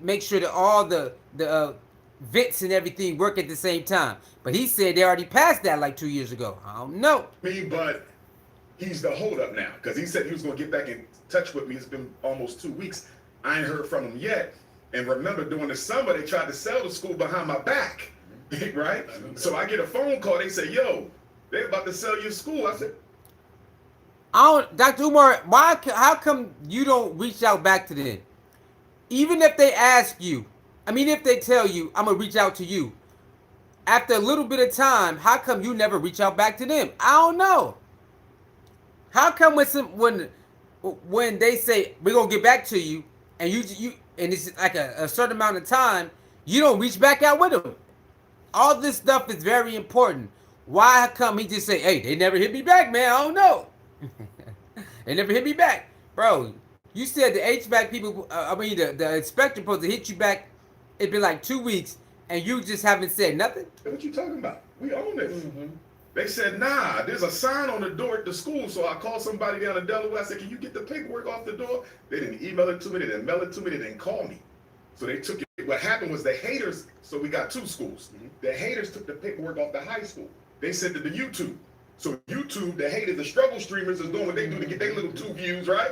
Speaker 1: make sure that all the vents and everything work at the same time. But he said they already passed that like 2 years ago. I don't know.
Speaker 6: But he's the holdup now because he said he was going to get back in touch with me. It's been almost 2 weeks. I ain't heard from him yet. And remember, during the summer, they tried to sell the school behind my back, right? So I get a phone call. They say, yo, they're about to sell your school. I said,
Speaker 1: Dr. Umar, how come you don't reach out back to them? Even if they ask you, if they tell you, I'm going to reach out to you, after a little bit of time, how come you never reach out back to them? I don't know. How come when they say, we're going to get back to you, and and it's like a certain amount of time, you don't reach back out with them? All this stuff is very important. Why come he just say, hey, they never hit me back, man? I don't know. They never hit me back. Bro, you said the HVAC people, the inspector supposed to hit you back. It's been like 2 weeks, and you just haven't said nothing?
Speaker 6: what you talking about? We own this. They said, nah, there's a sign on the door at the school. So I called somebody down in Delaware. I said, can you get the paperwork off the door? They didn't email it to me. They didn't mail it to me. They didn't call me. So they took it. What happened was the haters, so we got 2 schools. The haters took the paperwork off the high school. They sent it to YouTube. So YouTube, the haters, the struggle streamers is doing what they do to get their little 2 views, right?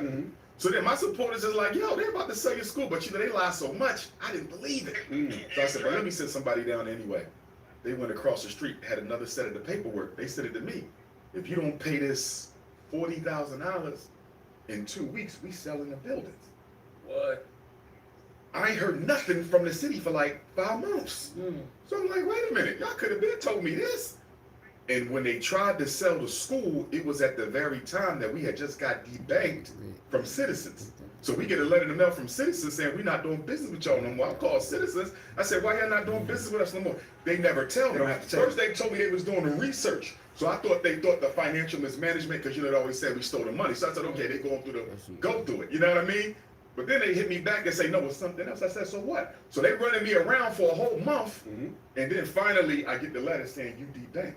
Speaker 6: So then my supporters is like, yo, they're about to sell your school. But they lie so much, I didn't believe it. So I said, well, let me send somebody down anyway. They went across the street, had another set of the paperwork. They sent it to me. If you don't pay this $40,000 in 2 weeks, we selling the buildings.
Speaker 5: What?
Speaker 6: I ain't heard nothing from the city for like 5 months. So I'm like, wait a minute, y'all could have been told me this. And when they tried to sell the school, it was at the very time that we had just got debanked from Citizens. So we get a letter in the mail from Citizens saying, we're not doing business with y'all no more. I called Citizens. I said, why y'all not doing business with us no more? They never tell me.
Speaker 4: They don't have to tell
Speaker 6: First, they told me they was doing the research. So I thought they thought the financial mismanagement, because they always said we stole the money. So I said, okay, they're going through go through it. You know what I mean? But then they hit me back and say, no, it's something else. I said, so what? So they running me around for a whole month. And then finally, I get the letter saying you debanked.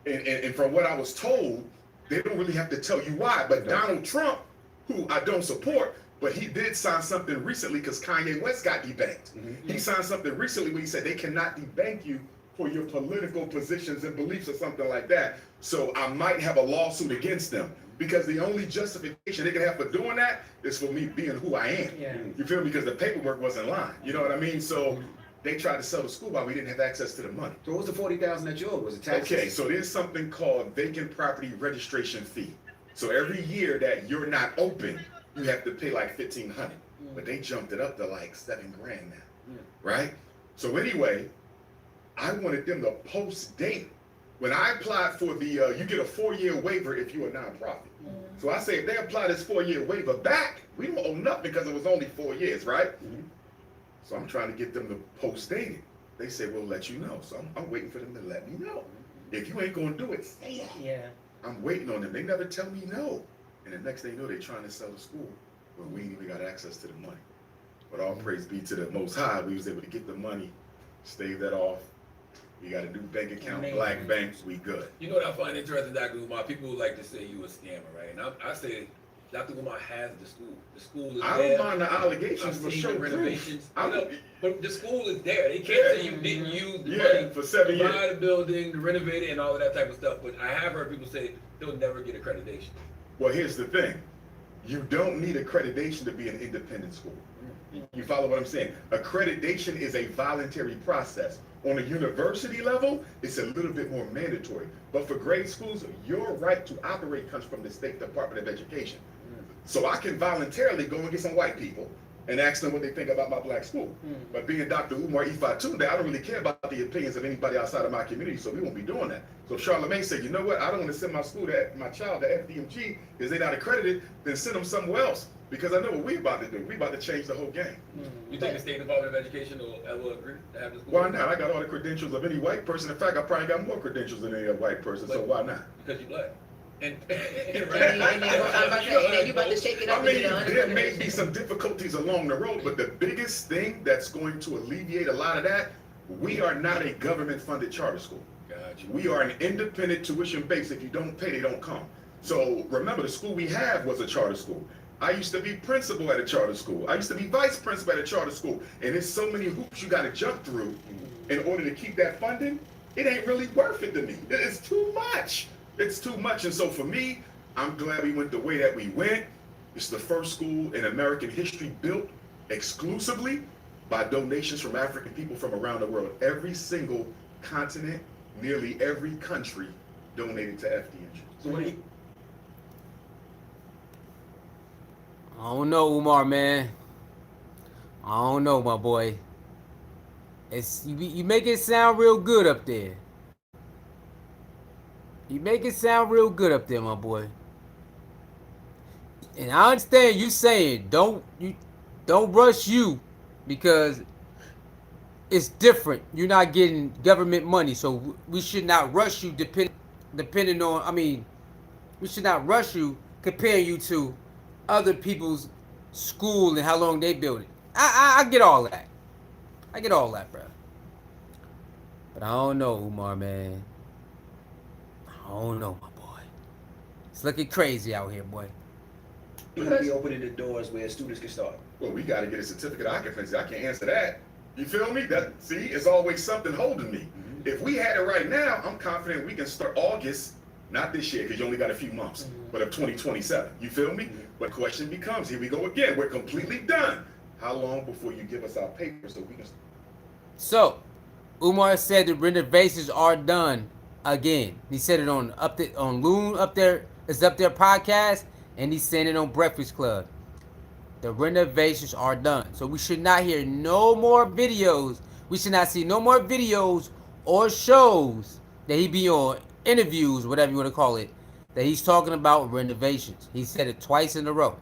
Speaker 6: And from what I was told, they don't really have to tell you why. But Donald Trump, who I don't support, but he did sign something recently because Kanye West got debanked. He signed something recently where he said they cannot debank you for your political positions and beliefs or something like that. So I might have a lawsuit against them because the only justification they can have for doing that is for me being who I am. You feel me? Because the paperwork wasn't lying. You know what I mean? So they tried to sell the school while we didn't have access to the money.
Speaker 4: So what was the $40,000 that you owed? Was it taxes?
Speaker 6: Okay, so there's something called vacant property registration fee. So every year that you're not open, you have to pay like $1,500. But they jumped it up to like $7,000 now, right? So anyway, I wanted them to post date. When I applied for the, you get a 4-year waiver if you're a nonprofit. So I say if they apply this 4-year waiver back, we don't owe nothing because it was only 4 years, right? So I'm trying to get them to post date it. They say, we'll let you know. So I'm waiting for them to let me know. If you ain't gonna do it, say that.
Speaker 2: Yeah.
Speaker 6: I'm waiting on them. They never tell me no. And the next thing you know, they're trying to sell the school. But we ain't even got access to the money. But all praise be to the Most High. We was able to get the money Stave that off. You got a new bank account,
Speaker 2: Amazing.
Speaker 6: black banks, we good.
Speaker 5: You know what I find interesting, Dr. Umar? People would like to say you a scammer, right? And I say Dr. Umar has the school. The school is
Speaker 6: I
Speaker 5: there.
Speaker 6: don't mind the allegations,
Speaker 5: I've
Speaker 6: but
Speaker 5: seen
Speaker 6: show
Speaker 5: the
Speaker 6: proof.
Speaker 5: renovations.
Speaker 6: I
Speaker 5: You know,
Speaker 6: don't-
Speaker 5: but the school is there. They can't say you didn't use the money
Speaker 6: for 7
Speaker 5: to
Speaker 6: years.
Speaker 5: buy the building, to renovate it, and all of that type of stuff. But I have heard people say they'll never get accreditation.
Speaker 6: Well, here's the thing. You don't need accreditation to be an independent school. You follow what I'm saying? Accreditation is a voluntary process. On a university level, it's a little bit more mandatory. But for grade schools, your right to operate comes from the State Department of Education. So I can voluntarily go and get some white people and ask them what they think about my black school. But being Dr. Umar Ifatunde, I don't really care about the opinions of anybody outside of my community, so we won't be doing that. So if Charlemagne said, you know what, I don't want to send my child to FDMG because they're not accredited, then send them somewhere else. Because I know what we're about to do. We're about to change the whole game.
Speaker 5: You think the State Department of Education will ever agree to have the school?
Speaker 6: Why not? I got all the credentials of any white person. In fact, I probably got more credentials than any other white person, so why not?
Speaker 5: Because you black. And
Speaker 3: And then you about to shake it up
Speaker 6: I mean,
Speaker 3: and get
Speaker 6: there may be some difficulties along the road, but the biggest thing that's going to alleviate a lot of that, we are not a government-funded charter school.
Speaker 5: Gotcha.
Speaker 6: We are an independent tuition base. If you don't pay, they don't come. So remember, the school we have was a charter school. I used to be principal at a charter school. I used to be vice principal at a charter school. And there's so many hoops you got to jump through in order to keep that funding. It ain't really worth it to me. It's too much. It's too much. And so for me, I'm glad we went the way that we went. It's the first school in American history built exclusively by donations from African people from around the world. Every single continent, nearly every country donated to FDMG.
Speaker 5: So what do you?
Speaker 1: I don't know, Umar, man. I don't know, my boy. It's you make it sound real good up there. You make it sound real good up there, my boy. And I understand you saying don't rush you because it's different. You're not getting government money, so we should not rush you depending on. I mean, we should not rush you comparing you to other people's school and how long they built it. I get all that. I get all that, bro. But I don't know, Umar, man. I don't know, my boy. It's looking crazy out here, boy.
Speaker 4: We're going to be opening the doors where students can start.
Speaker 6: Well, we got to get a certificate of occupancy. I can't answer that. You feel me? See, it's always something holding me. If we had it right now, I'm confident we can start August, not this year because you only got a few months, but of 2027. You feel me? But the question becomes, here we go again. We're completely done. How long before you give us our papers so we can?
Speaker 1: So, Umar said the renovations are done again. He said it on Loon up there. It's up there podcast, and he's saying it on Breakfast Club. The renovations are done. So we should not hear no more videos. We should not see no more videos or shows that he be on, interviews, whatever you want to call it, that he's talking about renovations. He said it twice in a row.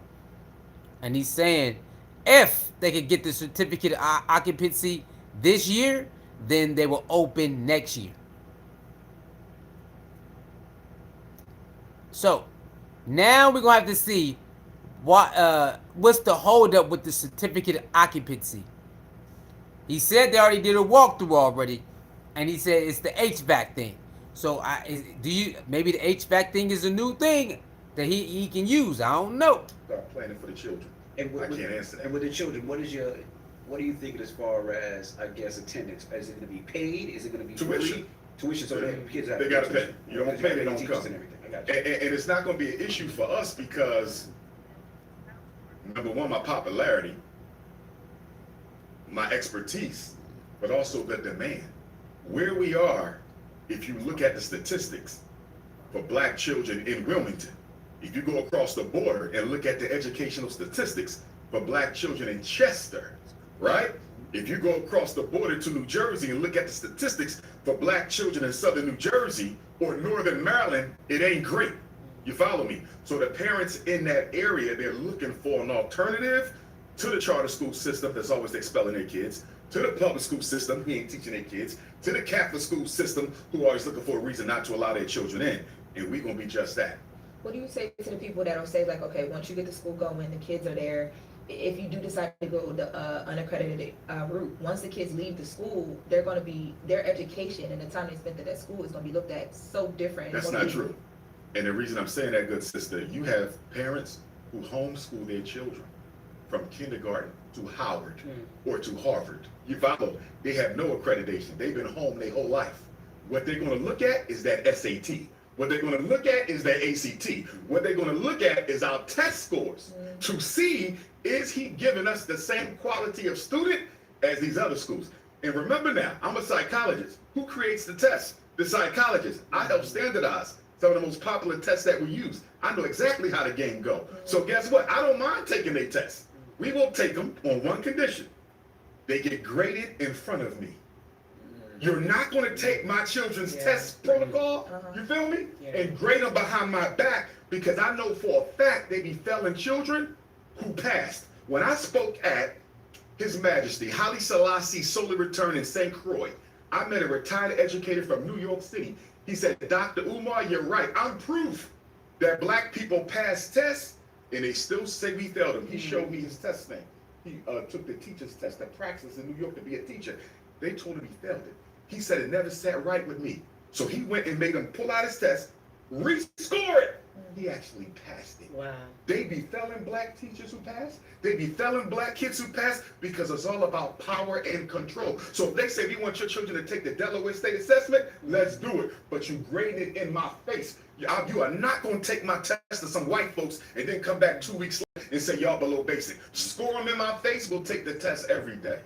Speaker 1: And he's saying if they could get the certificate of occupancy this year, then they will open next year. So now we're gonna have to see what's the holdup with the certificate of occupancy. He said they already did a walkthrough already, and he said it's the HVAC thing. So maybe the HVAC thing is a new thing that he can use. I don't know.
Speaker 6: Start planning for the children.
Speaker 4: And
Speaker 6: I can't answer that.
Speaker 4: And with the children, what do you think as far as, I guess, attendance? Is it going to be paid? Is it going to be
Speaker 6: Tuition.
Speaker 4: free? Tuition, so the kids have
Speaker 6: They got to pay. You don't pay, they don't
Speaker 4: teachers
Speaker 6: come.
Speaker 4: and everything. I got you.
Speaker 6: And it's not going to be an issue for us because, number one, my popularity, my expertise, but also the demand. Where we are, if you look at the statistics for black children in Wilmington, if you go across the border and look at the educational statistics for black children in Chester, right? If you go across the border to New Jersey and look at the statistics for black children in southern New Jersey or northern Maryland, it ain't great. You follow me? So the parents in that area, they're looking for an alternative to the charter school system that's always expelling their kids, to the public school system who ain't teaching their kids, to the Catholic school system who always looking for a reason not to allow their children in. And we're going to be just that.
Speaker 7: What do you say to the people that'll say, like, okay, once you get the school going, the kids are there, if you do decide to go the unaccredited route, once the kids leave the school, they're going to be, their education and the time they spent at that school is going to be looked at so different.
Speaker 6: That's not true. And the reason I'm saying that, good sister, you have parents who homeschool their children from kindergarten to Howard or to Harvard. You follow? They have no accreditation. They've been home their whole life. What they're going to look at is that SAT. What they're going to look at is that ACT. What they're going to look at is our test scores to see, is he giving us the same quality of student as these other schools? And remember now, I'm a psychologist. Who creates the test? The psychologist. I help standardize some of the most popular tests that we use. I know exactly how the game go. So guess what? I don't mind taking their tests. We will take them on one condition. They get graded in front of me. You're not going to take my children's test protocol, you feel me, and grade them behind my back, because I know for a fact they be failing children who passed. When I spoke at His Majesty Haile Selassie Solar Return in St. Croix, I met a retired educator from New York City. He said, Dr. Umar, you're right. I'm proof that black people pass tests and they still say we failed them. He showed me his test thing. He took the teacher's test, the praxis in New York to be a teacher. They told him he failed it. He said it never sat right with me. So he went and made him pull out his test, rescore it. He actually passed it.
Speaker 2: Wow.
Speaker 6: They be failing black teachers who pass. They be failing black kids who pass, because it's all about power and control. So if they say we want your children to take the Delaware State Assessment, let's do it. But you grade it in my face. You are not going to take my test to some white folks and then come back 2 weeks later and say y'all below basic. Score them in my face, we'll take the test every day.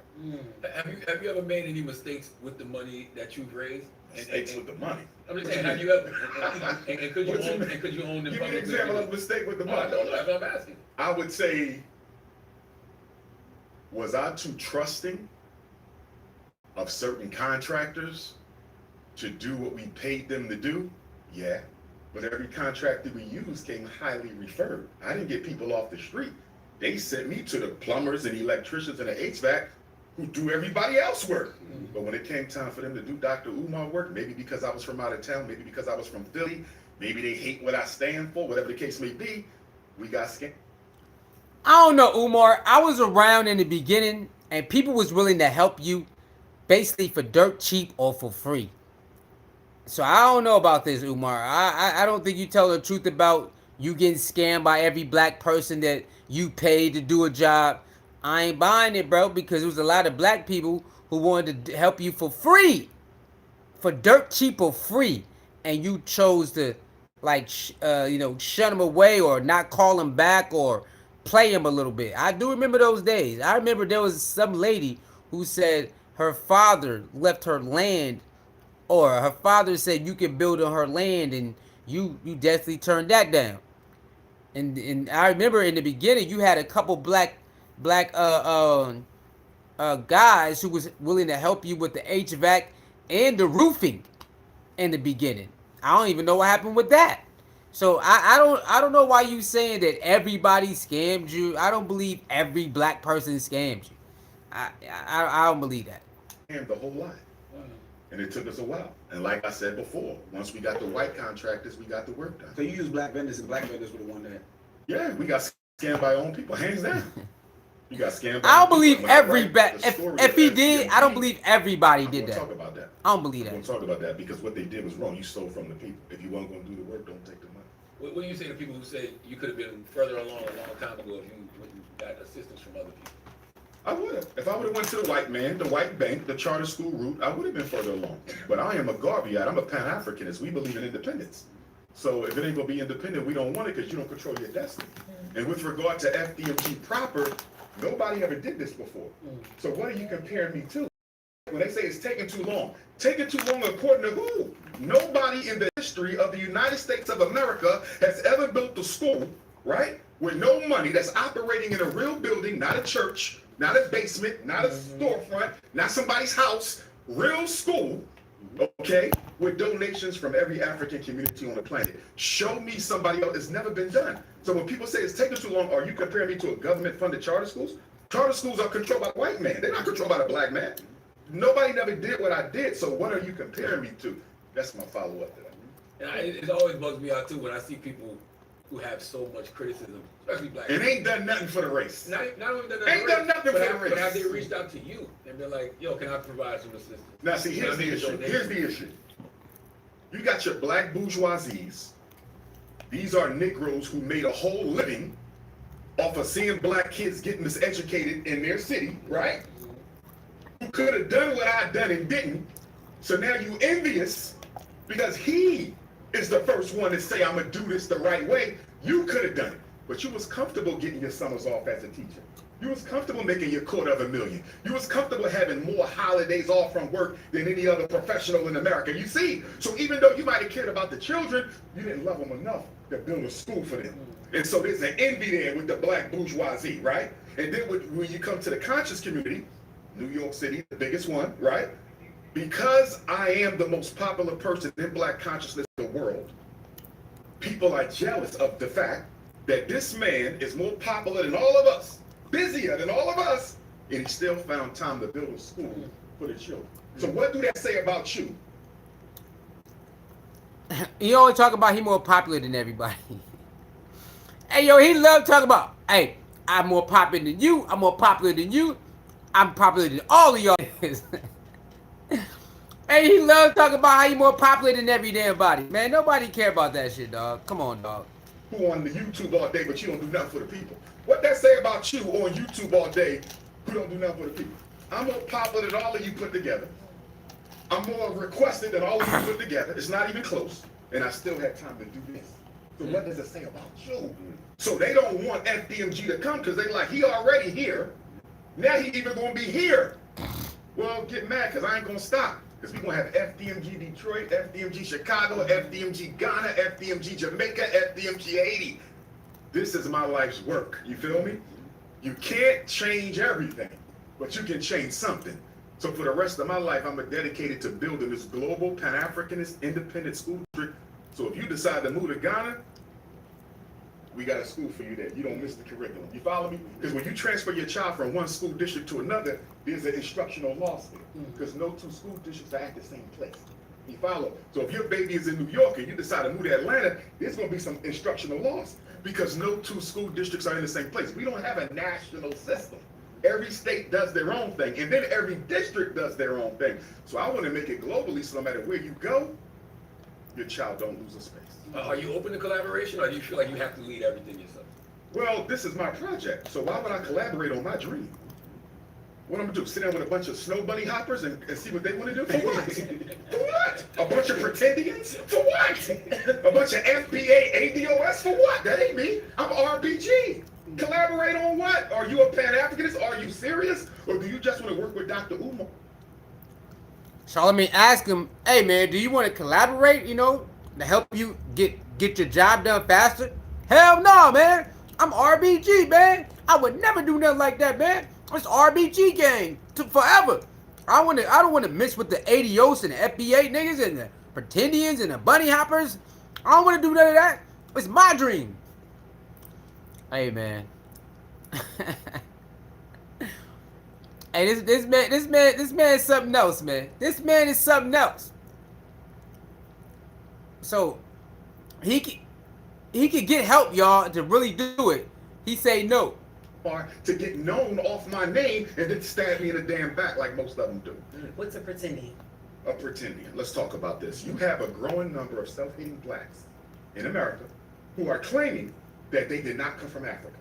Speaker 5: Have you ever made any mistakes with the money that you've raised?
Speaker 6: Mistakes with the money.
Speaker 5: I'm just saying, have you ever? And could you own the
Speaker 6: Give me an
Speaker 5: public?
Speaker 6: example of a mistake with the money.
Speaker 5: I don't know. That's what I'm asking.
Speaker 6: I would say, was I too trusting of certain contractors to do what we paid them to do? Yeah. But every contractor we used came highly referred. I didn't get people off the street. They sent me to the plumbers and electricians and the HVAC who do everybody else work. But when it came time for them to do Dr. Umar work, maybe because I was from out of town, maybe because I was from Philly, maybe they hate what I stand for, whatever the case may be, we got scammed.
Speaker 1: I don't know, Umar. I was around in the beginning, and people was willing to help you basically for dirt cheap or for free. So I don't know about this, Umar. I don't think you tell the truth about you getting scammed by every black person that you paid to do a job. I ain't buying it, bro, because there was a lot of black people who wanted to help you for free, for dirt cheap or free, and you chose to, like, shut them away or not call them back or play them a little bit. I do remember those days. I remember there was some lady who said her father left her land, or her father said you could build on her land, and you definitely turned that down. And I remember in the beginning you had a couple black guys who was willing to help you with the HVAC and the roofing in the beginning. I don't even know what happened with that. So I don't know why you saying that everybody scammed you. I don't believe every black person scammed you. I don't believe that.
Speaker 6: Scammed the whole lot. And it took us a while. And like I said before, once we got the white contractors, we got the work done.
Speaker 8: So you use black vendors, and black vendors were the one that.
Speaker 6: Yeah, we got scammed by our own people, hands down. You got scammed by
Speaker 1: I don't
Speaker 6: our
Speaker 1: believe
Speaker 6: people.
Speaker 1: every
Speaker 6: Right?
Speaker 1: if he did, I don't believe everybody did
Speaker 6: We'll
Speaker 1: that.
Speaker 6: talk about that.
Speaker 1: I don't believe
Speaker 6: We're
Speaker 1: that.
Speaker 6: going to talk about that, because what they did was wrong. You stole from the people. If you weren't going to do the work, don't take the money.
Speaker 5: What do you say to people who say you could have been further along a long time ago if you got assistance from other people?
Speaker 6: I would have. If I would have went to the white man, the white bank, the charter school route, I would have been further along. But I am a Garveyite. I'm a Pan-Africanist. We believe in independence. So if it ain't going to be independent, we don't want it, because you don't control your destiny. And with regard to FDMG proper, nobody ever did this before. So what are you comparing me to? When they say it's taking too long according to who? Nobody in the history of the United States of America has ever built a school, right, with no money, that's operating in a real building, not a church, not a basement, not a storefront, not somebody's house, real school, okay, with donations from every African community on the planet. Show me somebody else. It's never been done. So when people say it's taking too long, are you comparing me to a government-funded charter schools? Charter schools are controlled by the white man. They're not controlled by the black man. Nobody never did what I did, so what are you comparing me to? That's my follow-up to that.
Speaker 5: And it always bugs me out too when I see people who have so much criticism, especially black
Speaker 6: And
Speaker 5: people.
Speaker 6: ain't done nothing for the race.
Speaker 5: Not only that,
Speaker 6: Ain't done nothing for the
Speaker 5: but have they
Speaker 6: race.
Speaker 5: reached out to you and been like, yo, can I provide some assistance?
Speaker 6: Now see, here's the issue. Here's the issue. You got your black bourgeoisies. These are Negroes who made a whole living off of seeing black kids getting miseducated in their city, right? Who could have done what I done and didn't. So now you envious because he is the first one to say, I'm gonna do this the right way. You could have done it, but you was comfortable getting your summers off as a teacher. You was comfortable making your $250,000. You was comfortable having more holidays off from work than any other professional in America. You see, so even though you might have cared about the children, you didn't love them enough to build a school for them. And so there's an envy there with the black bourgeoisie, right? And then when you come to the conscious community, New York City, the biggest one, right? Because I am the most popular person in black consciousness in the world, people are jealous of the fact that this man is more popular than all of us, busier than all of us, and he still found time to build a school for the children. So what do that say about you?
Speaker 1: He always talk about he more popular than everybody. Hey, yo, he love talking about, hey, I'm more popular than you. I'm more popular than you. I'm popular than all of y'all. Hey, he love talking about how he more popular than every damn body. Man, nobody care about that shit, dog. Come on, dog.
Speaker 6: Who on the YouTube all day, but you don't do nothing for the people. What that say about you on YouTube all day, who don't do nothing for the people? I'm more popular than all of you put together. I'm more requested than all of you put together. It's not even close. And I still had time to do this. So what does it say about you? So they don't want FDMG to come because they like, he already here. Now he even gonna be here. Well, get mad because I ain't gonna stop. Because we're gonna have FDMG Detroit, FDMG Chicago, FDMG Ghana, FDMG Jamaica, FDMG Haiti. This is my life's work. You feel me? You can't change everything, but you can change something. So for the rest of my life, I'm dedicated to building this global Pan-Africanist independent school district. So if you decide to move to Ghana, we got a school for you there. You don't miss the curriculum. You follow me? Because when you transfer your child from one school district to another, there's an instructional loss there. Because no two school districts are at the same place. You follow? So if your baby is in New York and you decide to move to Atlanta, there's going to be some instructional loss because no two school districts are in the same place. We don't have a national system. Every state does their own thing, and then every district does their own thing. So I want to make it globally, so no matter where you go, your child don't lose a space.
Speaker 5: Are you open to collaboration, or do you feel like you have to lead everything yourself?
Speaker 6: Well, this is my project, so why would I collaborate on my dream? What I'm gonna do, sit down with a bunch of snow bunny hoppers and see what they want to do? For what? For what? A bunch of pretendians? For what? A bunch of FBA, ADOS? For what? That ain't me. I'm RBG. Collaborate on what? Are you a Pan-Africanist? Are you serious? Or do you just want to work with Dr. Umar?
Speaker 1: Charlamagne asked him, hey, man, do you want to collaborate, you know, to help you get your job done faster? Hell no, man. I'm RBG, man. I would never do nothing like that, man. It's RBG gang forever. I don't want to mix with the ADOS and the FBA niggas and the pretendians and the bunny hoppers. I don't want to do none of that. It's my dream. Hey, man. Hey, this man is something else, man. This man is something else. So he could get help, y'all, to really do it. He say no.
Speaker 6: To get known off my name and then stab me in the damn back like most of them do.
Speaker 9: What's a pretendian?
Speaker 6: A pretendian. Let's talk about this. You have a growing number of self-hating blacks in America who are claiming that they did not come from Africa.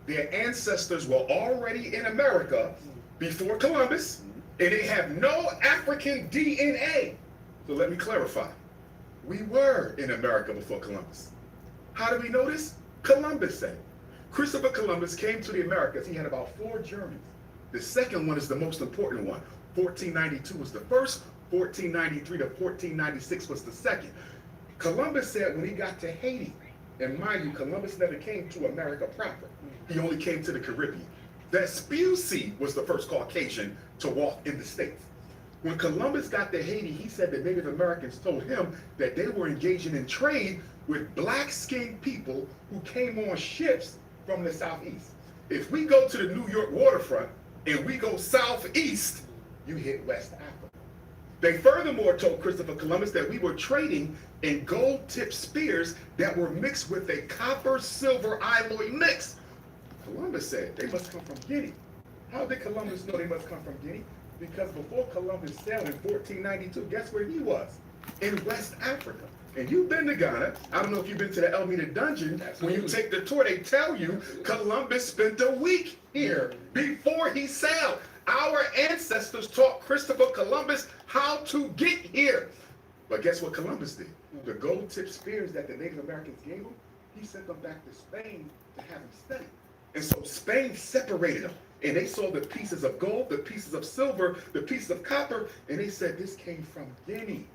Speaker 6: Their ancestors were already in America before Columbus, and they have no African DNA. So let me clarify. We were in America before Columbus. How do we know this? Columbus said. Christopher Columbus came to the Americas. He had about 4 journeys. The second one is the most important one. 1492 was the first, 1493 to 1496 was the second. Columbus said when he got to Haiti, and mind you, Columbus never came to America proper. He only came to the Caribbean. Vespucci was the first Caucasian to walk in the States. When Columbus got to Haiti, he said that Native Americans told him that they were engaging in trade with black-skinned people who came on ships from the southeast. If we go to the New York waterfront and we go southeast, you hit West Africa. They furthermore told Christopher Columbus that we were trading in gold-tipped spears that were mixed with a copper-silver alloy mix. Columbus said they must come from Guinea. How did Columbus know they must come from Guinea? Because before Columbus sailed in 1492, guess where he was? In West Africa. And you've been to Ghana. I don't know if you've been to the Elmina Dungeon. When you take the tour, they tell you Columbus spent a week here before he sailed. Our ancestors taught Christopher Columbus how to get here. But guess what Columbus did? The gold-tipped spears that the Native Americans gave him, he sent them back to Spain to have them study. And so Spain separated them. And they saw the pieces of gold, the pieces of silver, the pieces of copper, and they said this came from Guinea.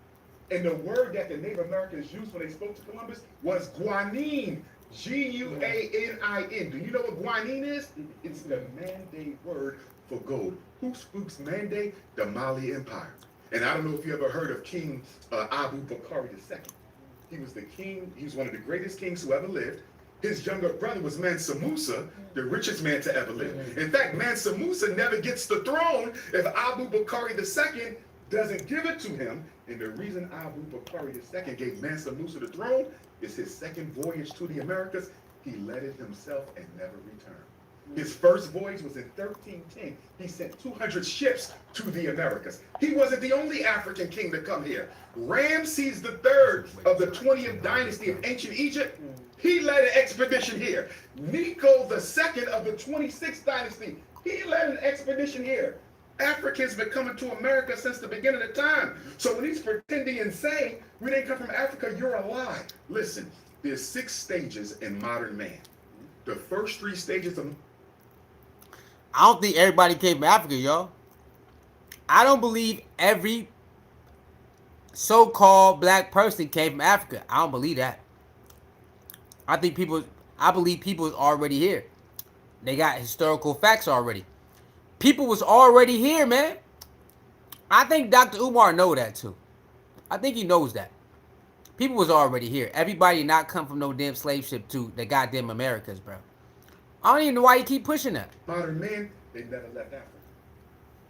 Speaker 6: And the word that the Native Americans used when they spoke to Columbus was guanine. Guanin. Do you know what guanine is? It's the Mande word for gold. Who spooks Mande? The Mali Empire. And I don't know if you ever heard of King Abu Bakr II. He was the king. He was one of the greatest kings who ever lived. His younger brother was Mansa Musa, the richest man to ever live. In fact, Mansa Musa never gets the throne if Abu Bakr II doesn't give it to him. And the reason Abu Bakr II gave Mansa Musa the throne is his second voyage to the Americas. He led it himself and never returned. His first voyage was in 1310. He sent 200 ships to the Americas. He wasn't the only African king to come here. Ramses III of the 20th dynasty of ancient Egypt, he led an expedition here. Nico II of the 26th dynasty, he led an expedition here. Africans have been coming to America since the beginning of time. So when he's pretending and saying, we didn't come from Africa, you're a lie. Listen, there's 6 stages in modern man. The first 3 stages of...
Speaker 1: I don't think everybody came from Africa, y'all. I don't believe every so-called black person came from Africa. I don't believe that. I believe people is already here. They got historical facts already. People was already here, man. I think Dr. Umar know that too. I think he knows that. People was already here. Everybody not come from no damn slave ship to the goddamn Americas, bro. I don't even know why you keep pushing that.
Speaker 6: Modern men, they never left Africa.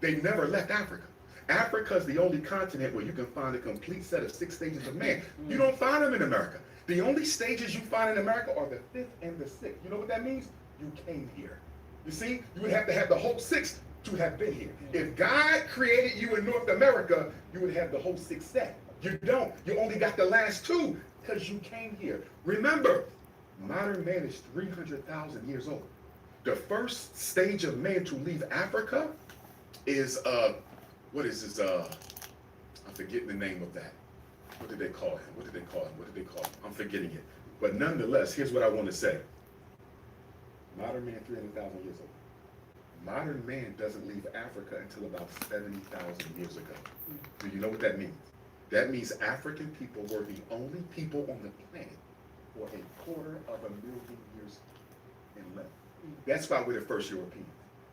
Speaker 6: They never left Africa. Africa is the only continent where you can find a complete set of 6 stages of man. You don't find them in America. The only stages you find in America are the 5th and the 6th. You know what that means? You came here. You see, you would have to have the whole 6 to have been here. If God created you in North America, you would have the whole 6 set. You don't. You only got the last 2 because you came here. Remember, modern man is 300,000 years old. The first stage of man to leave Africa is, what is this? I'm forgetting the name of that. What did they call him? What did they call him? I'm forgetting it. But nonetheless, here's what I want to say. Modern man, 300,000 years old. Modern man doesn't leave Africa until about 70,000 years ago. Do you know what that means? That means African people were the only people on the planet for 250,000 years in length. That's why we're the first Europeans.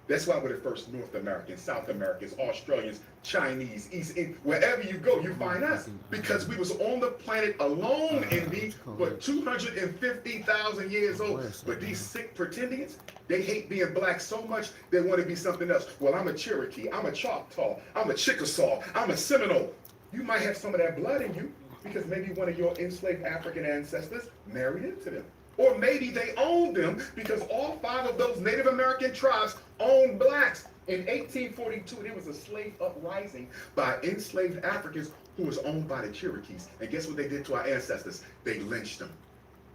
Speaker 6: That's why we're the first North Americans, South Americans, Australians, Chinese, East Indians. Wherever you go, you find us. Because we was on the planet alone, Indy, for 250,000 years old. But these sick pretendians, they hate being black so much, they want to be something else. Well, I'm a Cherokee, I'm a Choctaw, I'm a Chickasaw, I'm a Seminole. You might have some of that blood in you because maybe one of your enslaved African ancestors married into them. Or maybe they owned them because all 5 of those Native American tribes owned blacks. In 1842, there was a slave uprising by enslaved Africans who was owned by the Cherokees. And guess what they did to our ancestors? They lynched them.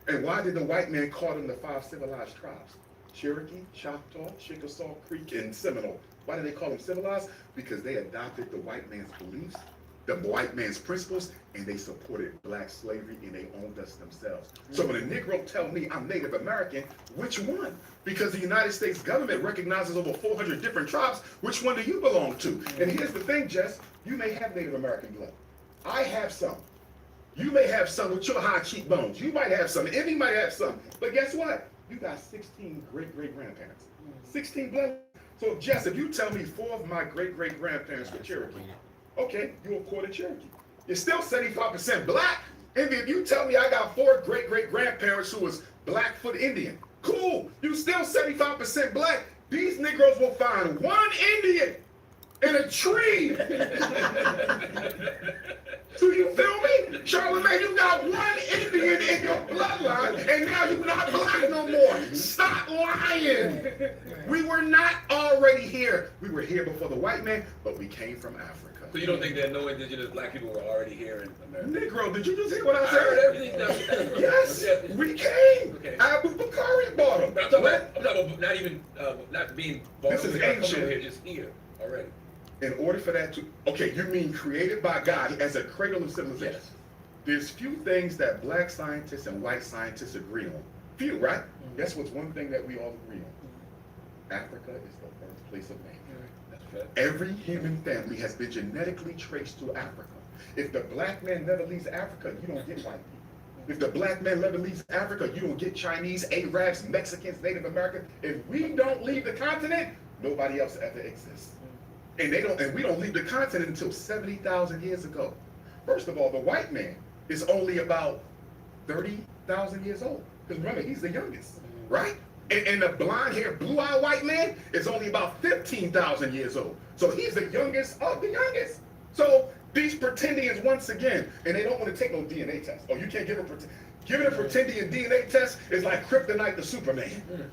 Speaker 6: And why did the white man call them the 5 civilized tribes? Cherokee, Choctaw, Chickasaw, Creek, and Seminole. Why did they call them civilized? Because they adopted the white man's beliefs, the white man's principles, and they supported black slavery, and they owned us themselves. So when a Negro tell me I'm Native American, which one? Because the United States government recognizes over 400 different tribes. Which one do you belong to? And here's the thing, Jess, you may have Native American blood. I have some. You may have some with your high cheekbones. You might have some. Emmy might have some. But guess what? You got 16 great-great-grandparents. 16 blood. So, Jess, if you tell me 4 of my great-great-grandparents were Cherokee, okay, you're a quarter Cherokee. You're still 75% black. And if you tell me I got 4 great-great-grandparents who was Blackfoot Indian, cool. You still 75% black. These Negroes will find one Indian in a tree. Do you feel me? Charlamagne, you got one Indian in your bloodline, and now you're not black no more. Stop lying. We were not already here. We were here before the white man, but we came from Africa.
Speaker 5: So you don't think that no indigenous black people were already here in America?
Speaker 6: Negro, did you just hear what I
Speaker 5: I
Speaker 6: said?
Speaker 5: heard everything.
Speaker 6: Yes,
Speaker 5: Yeah.
Speaker 6: we came.
Speaker 5: Okay.
Speaker 6: Abu Bakari bought them.
Speaker 5: But I'm talking about not even, not being born
Speaker 6: This is
Speaker 5: over here, coming
Speaker 6: ancient.
Speaker 5: over here, just here already.
Speaker 6: In order for that to, okay, you mean created by God as a cradle of civilization?
Speaker 5: Yes.
Speaker 6: There's few things that black scientists and white scientists agree on. Few, right? Guess what's one thing that we all agree on? Africa is the birthplace of man.
Speaker 5: That's right.
Speaker 6: Every human family has been genetically traced to Africa. If the black man never leaves Africa, you don't get white people. If the black man never leaves Africa, you don't get Chinese, Arabs, Mexicans, Native Americans. If we don't leave the continent, nobody else ever exists. And we don't leave the continent until 70,000 years ago. First of all, the white man is only about 30,000 years old. Because remember, he's the youngest, right? And the blonde-haired, blue-eyed white man is only about 15,000 years old. So he's the youngest of the youngest. So these pretendians, once again, and they don't want to take no DNA test. Oh, you can't give a giving a pretendian DNA test is like kryptonite to Superman.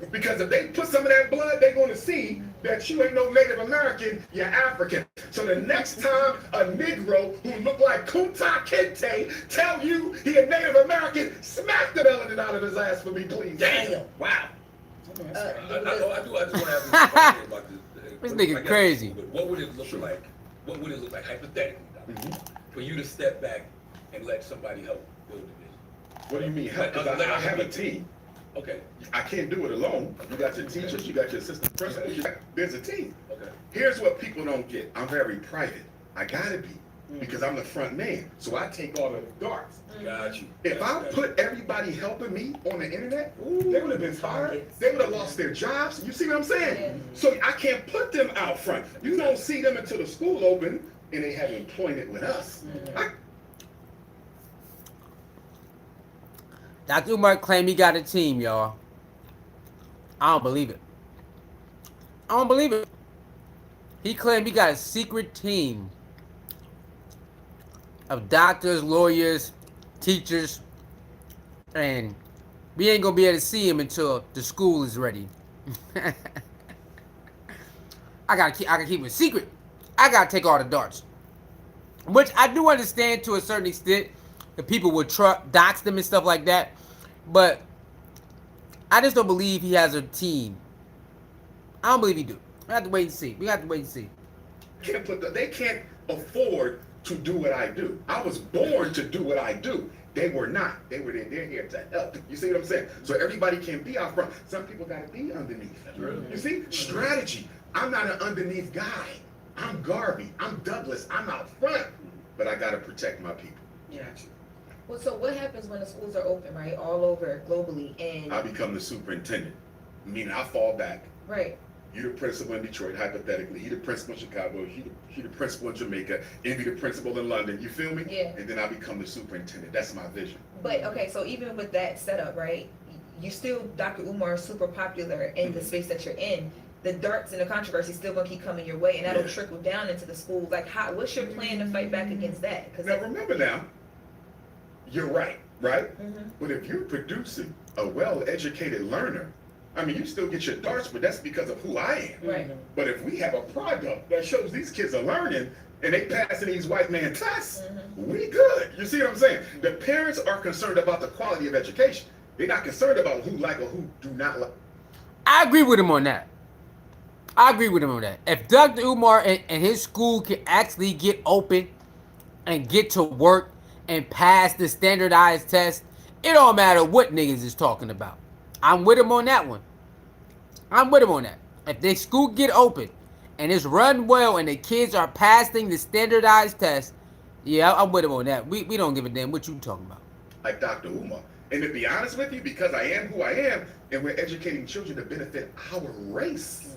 Speaker 6: Because if they put some of that blood, they're going to see that you ain't no Native American, you're African. So the next time a Negro who look like Kunta Kinte tell you he a Native American, smack the melanin out of his ass for me, please.
Speaker 5: Damn! Wow. I just want to ask you a question about this.
Speaker 1: This nigga crazy.
Speaker 5: What would it look like? What would it look like hypothetically, for you to step back and let somebody help build a vision?
Speaker 6: What do you mean help? Because I have a team.
Speaker 5: Okay.
Speaker 6: I can't do it alone. You got your teachers, you got your assistant principals. There's a team.
Speaker 5: Okay.
Speaker 6: Here's what people don't get. I'm very private. I gotta be. Because I'm the front man. So I take all the darts.
Speaker 5: Got you.
Speaker 6: If I put everybody helping me on the internet, they would have been fired. They would have lost their jobs. You see what I'm saying? So I can't put them out front. You don't see them until the school open and they have employment with us.
Speaker 1: Dr. Umar claimed he got a team, y'all. I don't believe it. I don't believe it. He claimed he got a secret team of doctors, lawyers, teachers, and we ain't gonna be able to see him until the school is ready. I gotta keep it secret. I gotta take all the darts, which I do understand to a certain extent. The people would dox them and stuff like that, but I just don't believe he has a team. I don't believe he do. We have to wait and see. We have to wait and see.
Speaker 6: They can't afford to do what I do. I was born to do what I do. They were not. They're here to help. You see what I'm saying? So everybody can be out front. Some people got to be underneath. You see? Strategy. I'm not an underneath guy. I'm Garvey. I'm Douglas. I'm out front. But I got to protect my people.
Speaker 7: Yeah. Well, so what happens when the schools are open, right, all over globally, and
Speaker 6: I become the superintendent. Meaning I fall back.
Speaker 7: right?
Speaker 6: You the principal in Detroit, hypothetically. He the principal in Chicago. He the principal in Jamaica. Envy the principal in London. You feel me?
Speaker 7: Yeah.
Speaker 6: And then I become the superintendent. That's my vision.
Speaker 7: But okay, so even with that setup, right, you still, Dr. Umar is super popular in the space that you're in. The darts and the controversy still gonna keep coming your way, and that'll trickle down into the schools. Like, what's your plan to fight back against that? Because
Speaker 6: Now remember now, you're right? But if you're producing a well-educated learner, I mean, you still get your darts, but that's because of who I am.
Speaker 7: right.
Speaker 6: But if we have a product that shows these kids are learning and they passing these white man tests, we good. You see what I'm saying? The parents are concerned about the quality of education. They're not concerned about who like or who do not like.
Speaker 1: I agree with him on that. If Dr. Umar and his school can actually get open and get to work and pass the standardized test, it don't matter what niggas is talking about. I'm with him on that one. If the school get open and it's run well and the kids are passing the standardized test, yeah, I'm with him on that. We don't give a damn what you talking about.
Speaker 6: Like Dr. Umar. And to be honest with you, because I am who I am, and we're educating children to benefit our race.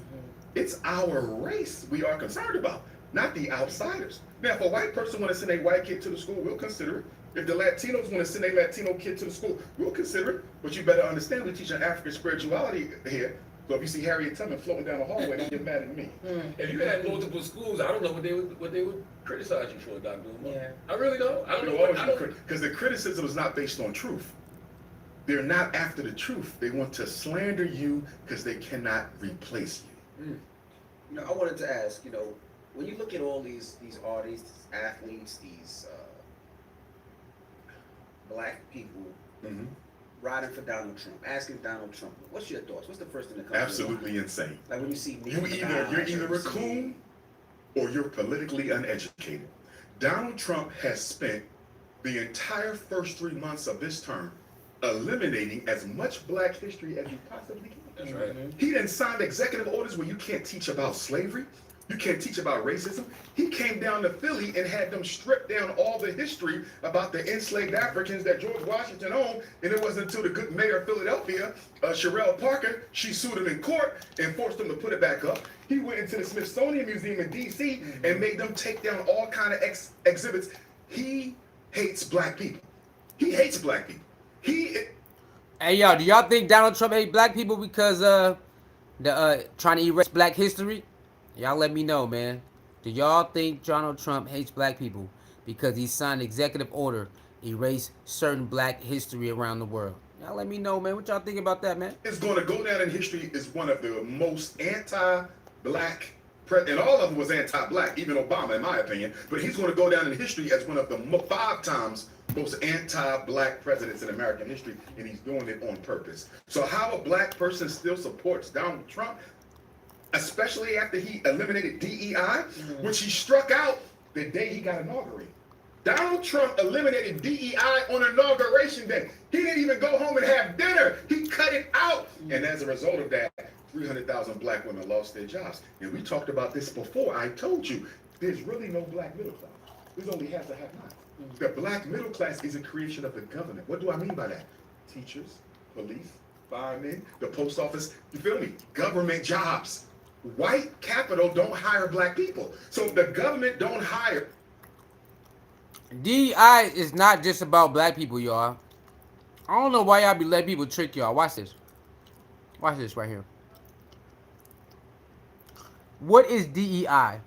Speaker 6: It's our race we are concerned about, not the outsiders. Now, if a white person want to send a white kid to the school, we'll consider it. If the Latinos want to send a Latino kid to the school, we'll consider it. But you better understand, we're teaching African spirituality here. So if you see Harriet Tubman floating down the hallway, don't get mad at me.
Speaker 5: If you had multiple schools, I don't know what they would criticize you for, Dr. Umar.
Speaker 2: Yeah.
Speaker 5: I really don't. I don't know.
Speaker 6: Because the criticism is not based on truth. They're not after the truth. They want to slander you because they cannot replace you.
Speaker 8: You know, I wanted to ask, you know, when you look at all these artists, these athletes, these black people riding for Donald Trump, asking Donald Trump, what's your thoughts? What's the first thing that comes to your mind?
Speaker 6: Absolutely insane.
Speaker 8: Like when you see me,
Speaker 6: You're either a coon or you're politically uneducated. Donald Trump has spent the entire first 3 months of this term eliminating as much black history as you possibly can.
Speaker 5: That's right.
Speaker 6: He didn't sign executive orders where you can't teach about slavery, you can't teach about racism. He came down to Philly and had them strip down all the history about the enslaved Africans that George Washington owned, and it wasn't until the good mayor of Philadelphia, Sherelle Parker, she sued him in court and forced him to put it back up. He went into the Smithsonian Museum in D.C. and made them take down all kind of exhibits. He hates black people. He hates black people.
Speaker 1: Hey, y'all, do y'all think Donald Trump hate black people because trying to erase black history? Y'all let me know, man. Do y'all think Donald Trump hates black people because he signed executive order erase certain black history around the world? Y'all let me know, man. What y'all think about that, man?
Speaker 6: It's going to go down in history as one of the most anti-black and all of them was anti-black, even Obama, in my opinion. But he's going to go down in history as one of the 5 times most anti-black presidents in American history, and he's doing it on purpose. So how a black person still supports Donald Trump, especially after he eliminated DEI, which he struck out the day he got inaugurated. Donald Trump eliminated DEI on inauguration day. He didn't even go home and have dinner. He cut it out. And as a result of that, 300,000 black women lost their jobs. And we talked about this before. I told you, there's really no black middle class. There's only half and half-nots. The black middle class is a creation of the government. What do I mean by that? Teachers, police, firemen, the post office, you feel me? Government jobs. White capital don't hire black people. So the government don't hire.
Speaker 1: DEI is not just about black people, y'all. I don't know why y'all be letting people trick y'all. Watch this. Watch this right here. What is DEI?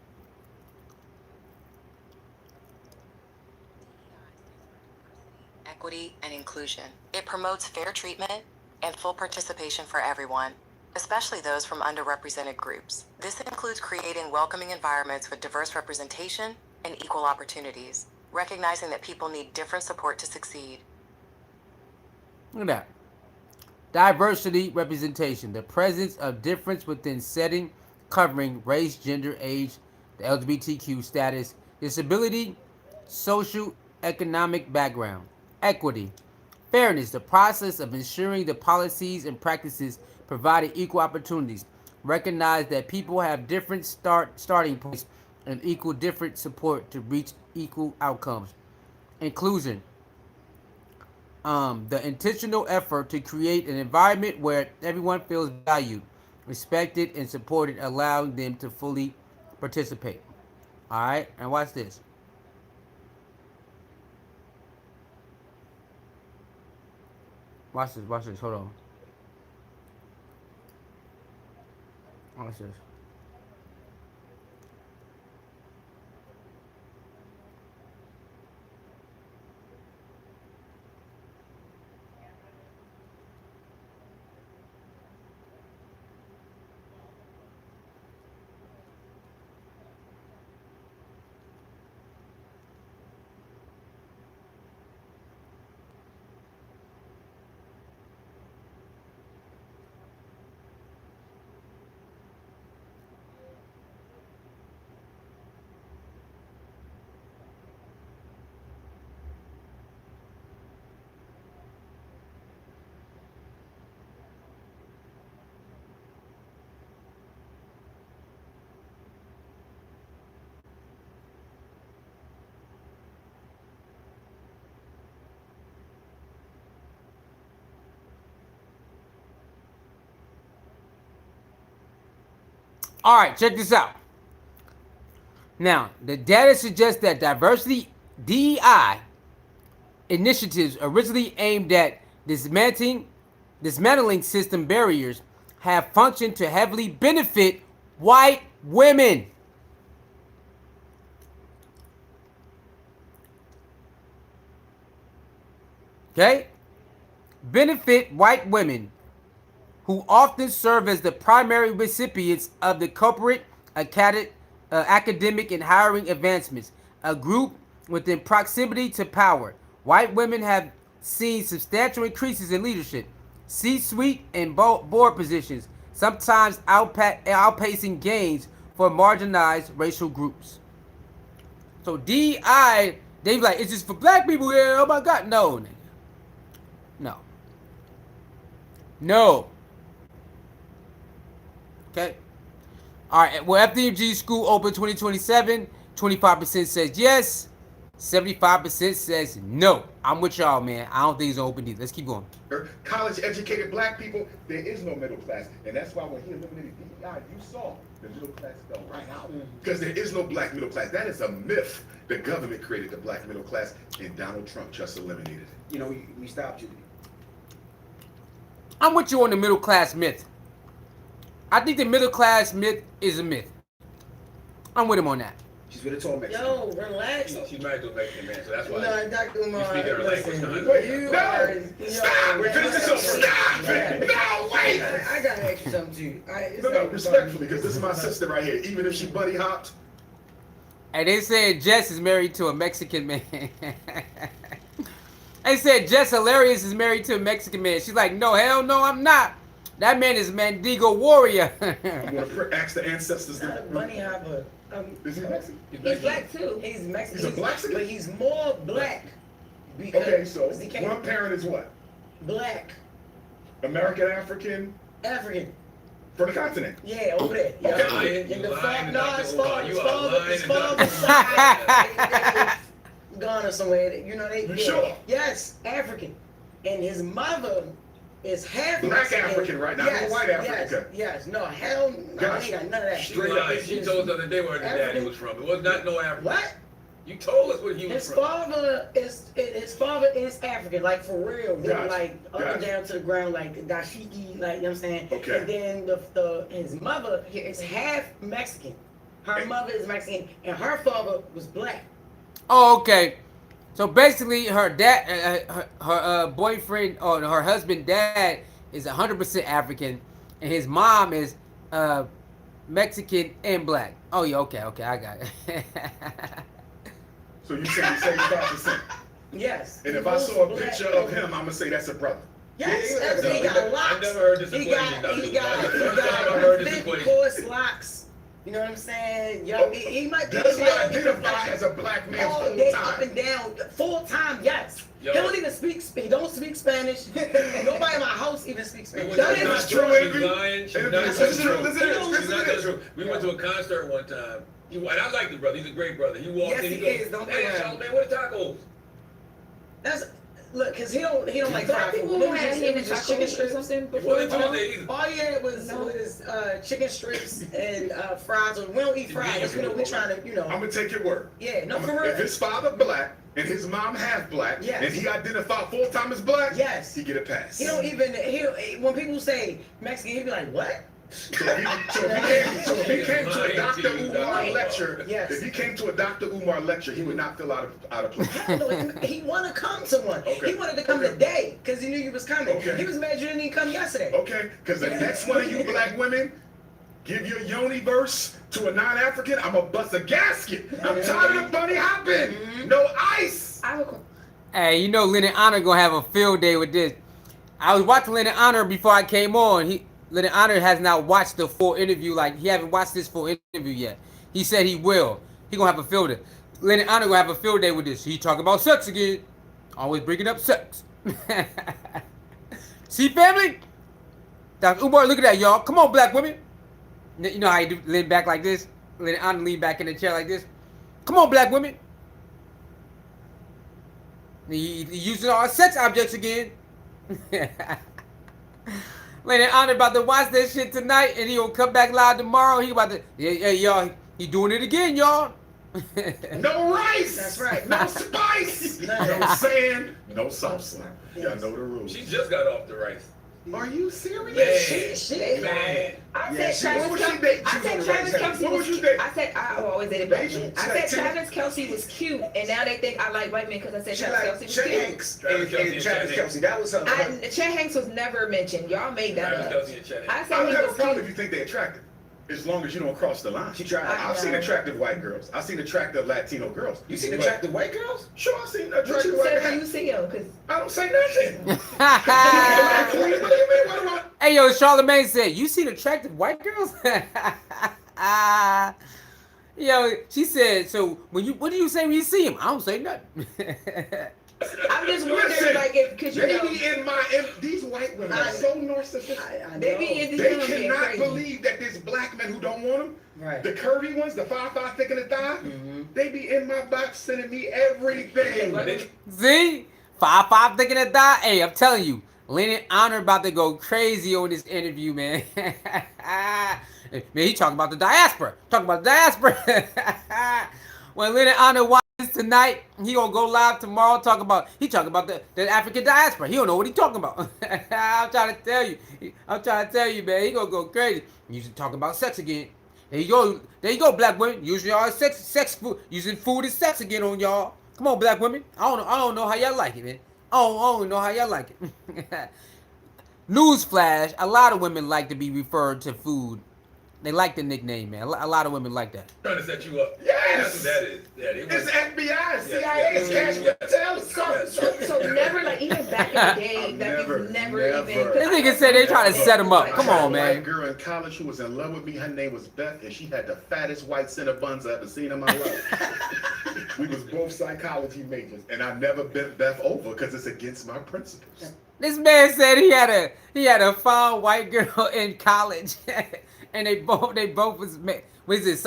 Speaker 9: Equity and inclusion. It promotes fair treatment and full participation for everyone, especially those from underrepresented groups. This includes creating welcoming environments with diverse representation and equal opportunities, recognizing that people need different support to succeed.
Speaker 1: Look at that. Diversity representation. The presence of difference within setting covering race, gender, age, the LGBTQ status, disability, social, economic background. Equity. Fairness. The process of ensuring the policies and practices providing equal opportunities. Recognize that people have different starting points and equal different support to reach equal outcomes. Inclusion. The intentional effort to create an environment where everyone feels valued, respected, and supported, allowing them to fully participate. All right, and watch this. Watch this. Watch this. Hold on. Watch this. All right, check this out. Now, the data suggests that diversity DEI initiatives originally aimed at dismantling system barriers have functioned to heavily benefit white women. Okay? Benefit white women who often serve as the primary recipients of the corporate academic and hiring advancements, a group within proximity to power. White women have seen substantial increases in leadership, C-suite, and board positions, sometimes outpacing gains for marginalized racial groups. So DEI, they be like, it's just for black people here. Oh my God. No, nigga. No. No. Okay. All right. Well, FDMG school open 2027. 25% says yes. 75% says no. I'm with y'all, man. I don't think it's open either. Let's keep going.
Speaker 6: College-educated black people, there is no middle class. And that's why when he eliminated DEI, you saw the middle class fell right out. Because there is no black middle class. That is a myth. The government created the black middle class, and Donald Trump just eliminated it.
Speaker 8: You know, we stopped you.
Speaker 1: I'm with you on the middle class myth. I think the middle class myth is a myth. I'm with him on that.
Speaker 8: She's with a tall Mexican.
Speaker 10: Yo, relax.
Speaker 5: She's married to a Mexican man, so that's why.
Speaker 10: No, Dr. Umar,
Speaker 5: You speak her language,
Speaker 10: listen,
Speaker 5: huh?
Speaker 10: you are...
Speaker 6: Stop!
Speaker 10: yo,
Speaker 6: Finish this up. Stop it! No, wait!
Speaker 10: I gotta ask you something too.
Speaker 6: No, respectfully, because this is my sister right here. Even if she buddy hopped.
Speaker 1: And they said Jess is married to a Mexican man. They said Jess Hilarious is married to a Mexican man. She's like, no, hell no, I'm not. That man is Mandigo Warrior.
Speaker 6: I'm going to ask the ancestors.
Speaker 10: Not a bunny hopper.
Speaker 6: Is he Mexican?
Speaker 10: He's black too. He's Mexican.
Speaker 6: He's a Mexican?
Speaker 10: But he's more black. Because
Speaker 6: Okay, so
Speaker 10: he came
Speaker 6: one parent is what?
Speaker 10: black,
Speaker 6: American, African,
Speaker 10: African.
Speaker 6: from the continent.
Speaker 10: Yeah, over there.
Speaker 6: Okay.
Speaker 10: Yeah.
Speaker 5: Lying,
Speaker 10: And the
Speaker 5: you lying,
Speaker 10: father, no,
Speaker 5: Dr.
Speaker 10: his
Speaker 5: Umar.
Speaker 10: father,
Speaker 5: You
Speaker 10: his
Speaker 5: are
Speaker 10: father,
Speaker 5: lying
Speaker 10: his
Speaker 5: and
Speaker 10: father,
Speaker 5: Dr.
Speaker 10: Ghana somewhere. You know they.
Speaker 6: You
Speaker 10: yeah.
Speaker 6: sure?
Speaker 10: Yes, African, and his mother is half
Speaker 6: Black
Speaker 10: Mexican.
Speaker 6: African, right? Not no white African.
Speaker 10: Yes,
Speaker 6: Okay.
Speaker 10: yes. No, hell, no, I
Speaker 6: Gotcha.
Speaker 10: ain't got none of that.
Speaker 5: She
Speaker 6: Straight
Speaker 5: lied.
Speaker 6: up.
Speaker 5: She told us the other day where his daddy was from. It was not no African.
Speaker 10: What?
Speaker 5: You told us where he was
Speaker 10: His
Speaker 5: from.
Speaker 10: father is African, like for real. They were
Speaker 6: Gotcha.
Speaker 10: like up and
Speaker 6: Gotcha.
Speaker 10: down to the ground, like dashiki, like you know what I'm saying.
Speaker 6: Okay.
Speaker 10: And then his mother is half Mexican. Her mother is Mexican, and her father was black.
Speaker 1: Oh, okay. So basically, her dad, her boyfriend, or her husband, dad, is 100% African, and his mom is Mexican and black. Oh yeah, okay, I got it.
Speaker 6: So you say 75%.
Speaker 10: Yes.
Speaker 6: And
Speaker 10: He
Speaker 6: if I
Speaker 10: was
Speaker 6: saw a
Speaker 10: black.
Speaker 6: picture of him, I'm going to say that's a brother.
Speaker 10: Yes,
Speaker 6: Yeah,
Speaker 10: that's, he got locks.
Speaker 5: I never heard this
Speaker 10: He
Speaker 5: equation,
Speaker 10: got
Speaker 5: Dr.
Speaker 10: he got
Speaker 5: Umar.
Speaker 10: he
Speaker 5: First time I heard
Speaker 10: got
Speaker 5: this
Speaker 10: thick
Speaker 5: equation.
Speaker 10: coarse locks. You know what I'm saying? Yo, he might be
Speaker 6: Does he
Speaker 10: black.
Speaker 6: identify as a black man
Speaker 10: Oh,
Speaker 6: full
Speaker 10: they up
Speaker 6: time?
Speaker 10: and down, full time, yes.
Speaker 5: Yo.
Speaker 10: He don't even speak. He don't speak Spanish. Nobody in my house even speaks Spanish.
Speaker 5: That's
Speaker 6: That
Speaker 10: None
Speaker 6: is
Speaker 10: of
Speaker 6: not true,
Speaker 5: She's
Speaker 6: Avery.
Speaker 5: lying. She's
Speaker 6: Avery,
Speaker 5: not
Speaker 6: listen
Speaker 5: telling
Speaker 6: to
Speaker 5: the
Speaker 6: it,
Speaker 5: truth.
Speaker 6: listen to it,
Speaker 5: She's
Speaker 6: listen
Speaker 5: not
Speaker 6: to
Speaker 5: telling
Speaker 6: it.
Speaker 5: the truth. We went to a concert one time. And I like the brother. He's a great brother. He walked
Speaker 10: Yes,
Speaker 5: in.
Speaker 10: he
Speaker 5: goes,
Speaker 10: is. Don't play
Speaker 5: "Hey,
Speaker 10: with him."
Speaker 5: Charlamagne, what are tacos?"
Speaker 10: That's look, cause he don't like
Speaker 7: Black
Speaker 10: fried
Speaker 7: people
Speaker 10: food.
Speaker 7: who had
Speaker 10: It was just chicken
Speaker 7: or
Speaker 10: strips.
Speaker 7: something
Speaker 5: It
Speaker 7: before.
Speaker 5: wasn't Tuesday either.
Speaker 10: All he had was chicken strips and fries. We don't eat fries. You know, we trying to,
Speaker 6: I'm going to take your word.
Speaker 10: Yeah, no, for
Speaker 6: If
Speaker 10: real.
Speaker 6: his father black and his mom half black,
Speaker 10: Yes.
Speaker 6: and he identified full time as black,
Speaker 10: Yes.
Speaker 6: he get a pass.
Speaker 10: He don't even, when people say Mexican, he be like, what?
Speaker 6: So if he came to a Dr. Umar
Speaker 10: Right.
Speaker 6: lecture,
Speaker 10: Yes.
Speaker 6: if he came to a Dr. Umar lecture, he would not feel out of place.
Speaker 10: Hell no, he want to come to one.
Speaker 6: Okay.
Speaker 10: He wanted to come
Speaker 6: Okay.
Speaker 10: today because he knew you was coming.
Speaker 6: Okay.
Speaker 10: He was mad you didn't even come yesterday.
Speaker 6: Okay? Because the next one of you black women give your yoni verse to a non-African, I'm going to bust a gasket. I'm tired of bunny hopping. No ice.
Speaker 7: I have a
Speaker 1: Hey, you know Lennon Honor gonna have a field day with this. I was watching Lennon Honor before I came on. Lennon Honor has not watched the full interview. Like, he haven't watched this full interview yet. He said he will. He gonna have a field day. Lennon Honor gonna have a field day with this. He talking about sex again. Always bringing up sex. See, family? Dr. Umar, look at that, y'all. Come on, black women. You know how you do, lean back like this? Lennon Honor lean back in the chair like this. Come on, black women. He using our sex objects again. Lennon Honor about to watch that shit tonight, and he gonna come back live tomorrow. He about to, yeah, y'all. He doing it again, y'all.
Speaker 6: No rice.
Speaker 10: That's right.
Speaker 6: No spice. No sand. No salsa. Y'all know the rules.
Speaker 5: She just got off the rice.
Speaker 6: Are you serious?
Speaker 5: Man, man.
Speaker 7: I
Speaker 8: Yeah,
Speaker 7: said
Speaker 8: what was
Speaker 7: Travis
Speaker 8: she dating? She
Speaker 7: I said
Speaker 8: was on the
Speaker 7: Travis
Speaker 8: right
Speaker 7: Kelsey
Speaker 8: side.
Speaker 6: What
Speaker 7: was
Speaker 6: was you
Speaker 7: cute.
Speaker 6: dating?
Speaker 7: I said I always dated black
Speaker 6: Asian.
Speaker 7: men. I
Speaker 6: She
Speaker 7: said
Speaker 6: like Tim-
Speaker 7: Travis Kelsey was cute, and now they think I like white men because I said
Speaker 8: She
Speaker 7: Travis
Speaker 8: like
Speaker 7: Kelsey was
Speaker 8: Chet
Speaker 7: cute.
Speaker 8: Hanks
Speaker 5: Travis
Speaker 8: and
Speaker 5: Kelce and
Speaker 8: Travis
Speaker 5: Chet
Speaker 8: Kelsey. That was her.
Speaker 7: Chet Hanks was never mentioned. Y'all made that
Speaker 5: Travis
Speaker 7: up.
Speaker 5: Kelce and Chet
Speaker 7: I
Speaker 5: Hanks.
Speaker 7: said
Speaker 6: I don't
Speaker 7: he
Speaker 6: have a
Speaker 7: was
Speaker 6: problem
Speaker 7: cute.
Speaker 6: if you think they're attractive, as long as you don't cross the line.
Speaker 8: She tried.
Speaker 6: I've seen attractive white girls. I've seen attractive Latino girls.
Speaker 8: You seen
Speaker 6: But-
Speaker 8: attractive white girls?
Speaker 6: Sure, I've seen
Speaker 7: What
Speaker 6: attractive
Speaker 7: you
Speaker 6: white
Speaker 7: said when you
Speaker 6: girls.
Speaker 7: see him? Because
Speaker 6: I don't say nothing. What do you mean? What do I?
Speaker 1: Hey, yo, Charlamagne said, you seen attractive white girls? Yo, she said, so what do you say when you see him? I don't say nothing.
Speaker 7: I'm just wondering,
Speaker 6: Listen,
Speaker 7: like, because you
Speaker 6: they
Speaker 7: know,
Speaker 6: be these white women are so narcissistic.
Speaker 7: they be in
Speaker 6: They
Speaker 7: the being
Speaker 6: cannot
Speaker 7: crazy.
Speaker 6: believe that there's black men who don't want them.
Speaker 10: Right.
Speaker 6: The curvy ones, the 5'5" thick in the thigh,
Speaker 10: Mm-hmm.
Speaker 6: they be in my box sending me everything.
Speaker 1: See? 5'5" thinking of that. Hey, I'm telling you, Lennon Honor about to go crazy on this interview, man. Man, he talking about the diaspora. Talking about the diaspora. When Lennon Honor watches tonight, he gonna go live tomorrow. Talking about the African diaspora. He don't know what he talking about. I'm trying to tell you, man. He gonna go crazy. You should talk about sex again. There you go, black women. Using y'all sex food, using food as sex again on y'all. Come on, black women. I don't know how y'all like it, man. I don't know how y'all like it. Newsflash: a lot of women like to be referred to food. They like the nickname, man. A lot of women like that.
Speaker 5: Trying to set you up.
Speaker 6: Yes.
Speaker 5: That's what that is. Yeah, they
Speaker 6: It's
Speaker 5: want-
Speaker 6: FBI, CIA,
Speaker 5: yes,
Speaker 6: cash
Speaker 5: yes.
Speaker 6: cartels.
Speaker 7: So never, like, even back in the day, that
Speaker 6: Never,
Speaker 7: was never
Speaker 6: never.
Speaker 7: even.
Speaker 1: This nigga said they trying to set him up. Come
Speaker 6: I had
Speaker 1: on,
Speaker 6: a
Speaker 1: man.
Speaker 6: white girl in college who was in love with me. Her name was Beth, and she had the fattest white center buns I ever seen in my life. We was both psychology majors, and I never bent Beth over because it's against my principles.
Speaker 1: This man said he had a fine white girl in college, and they both was it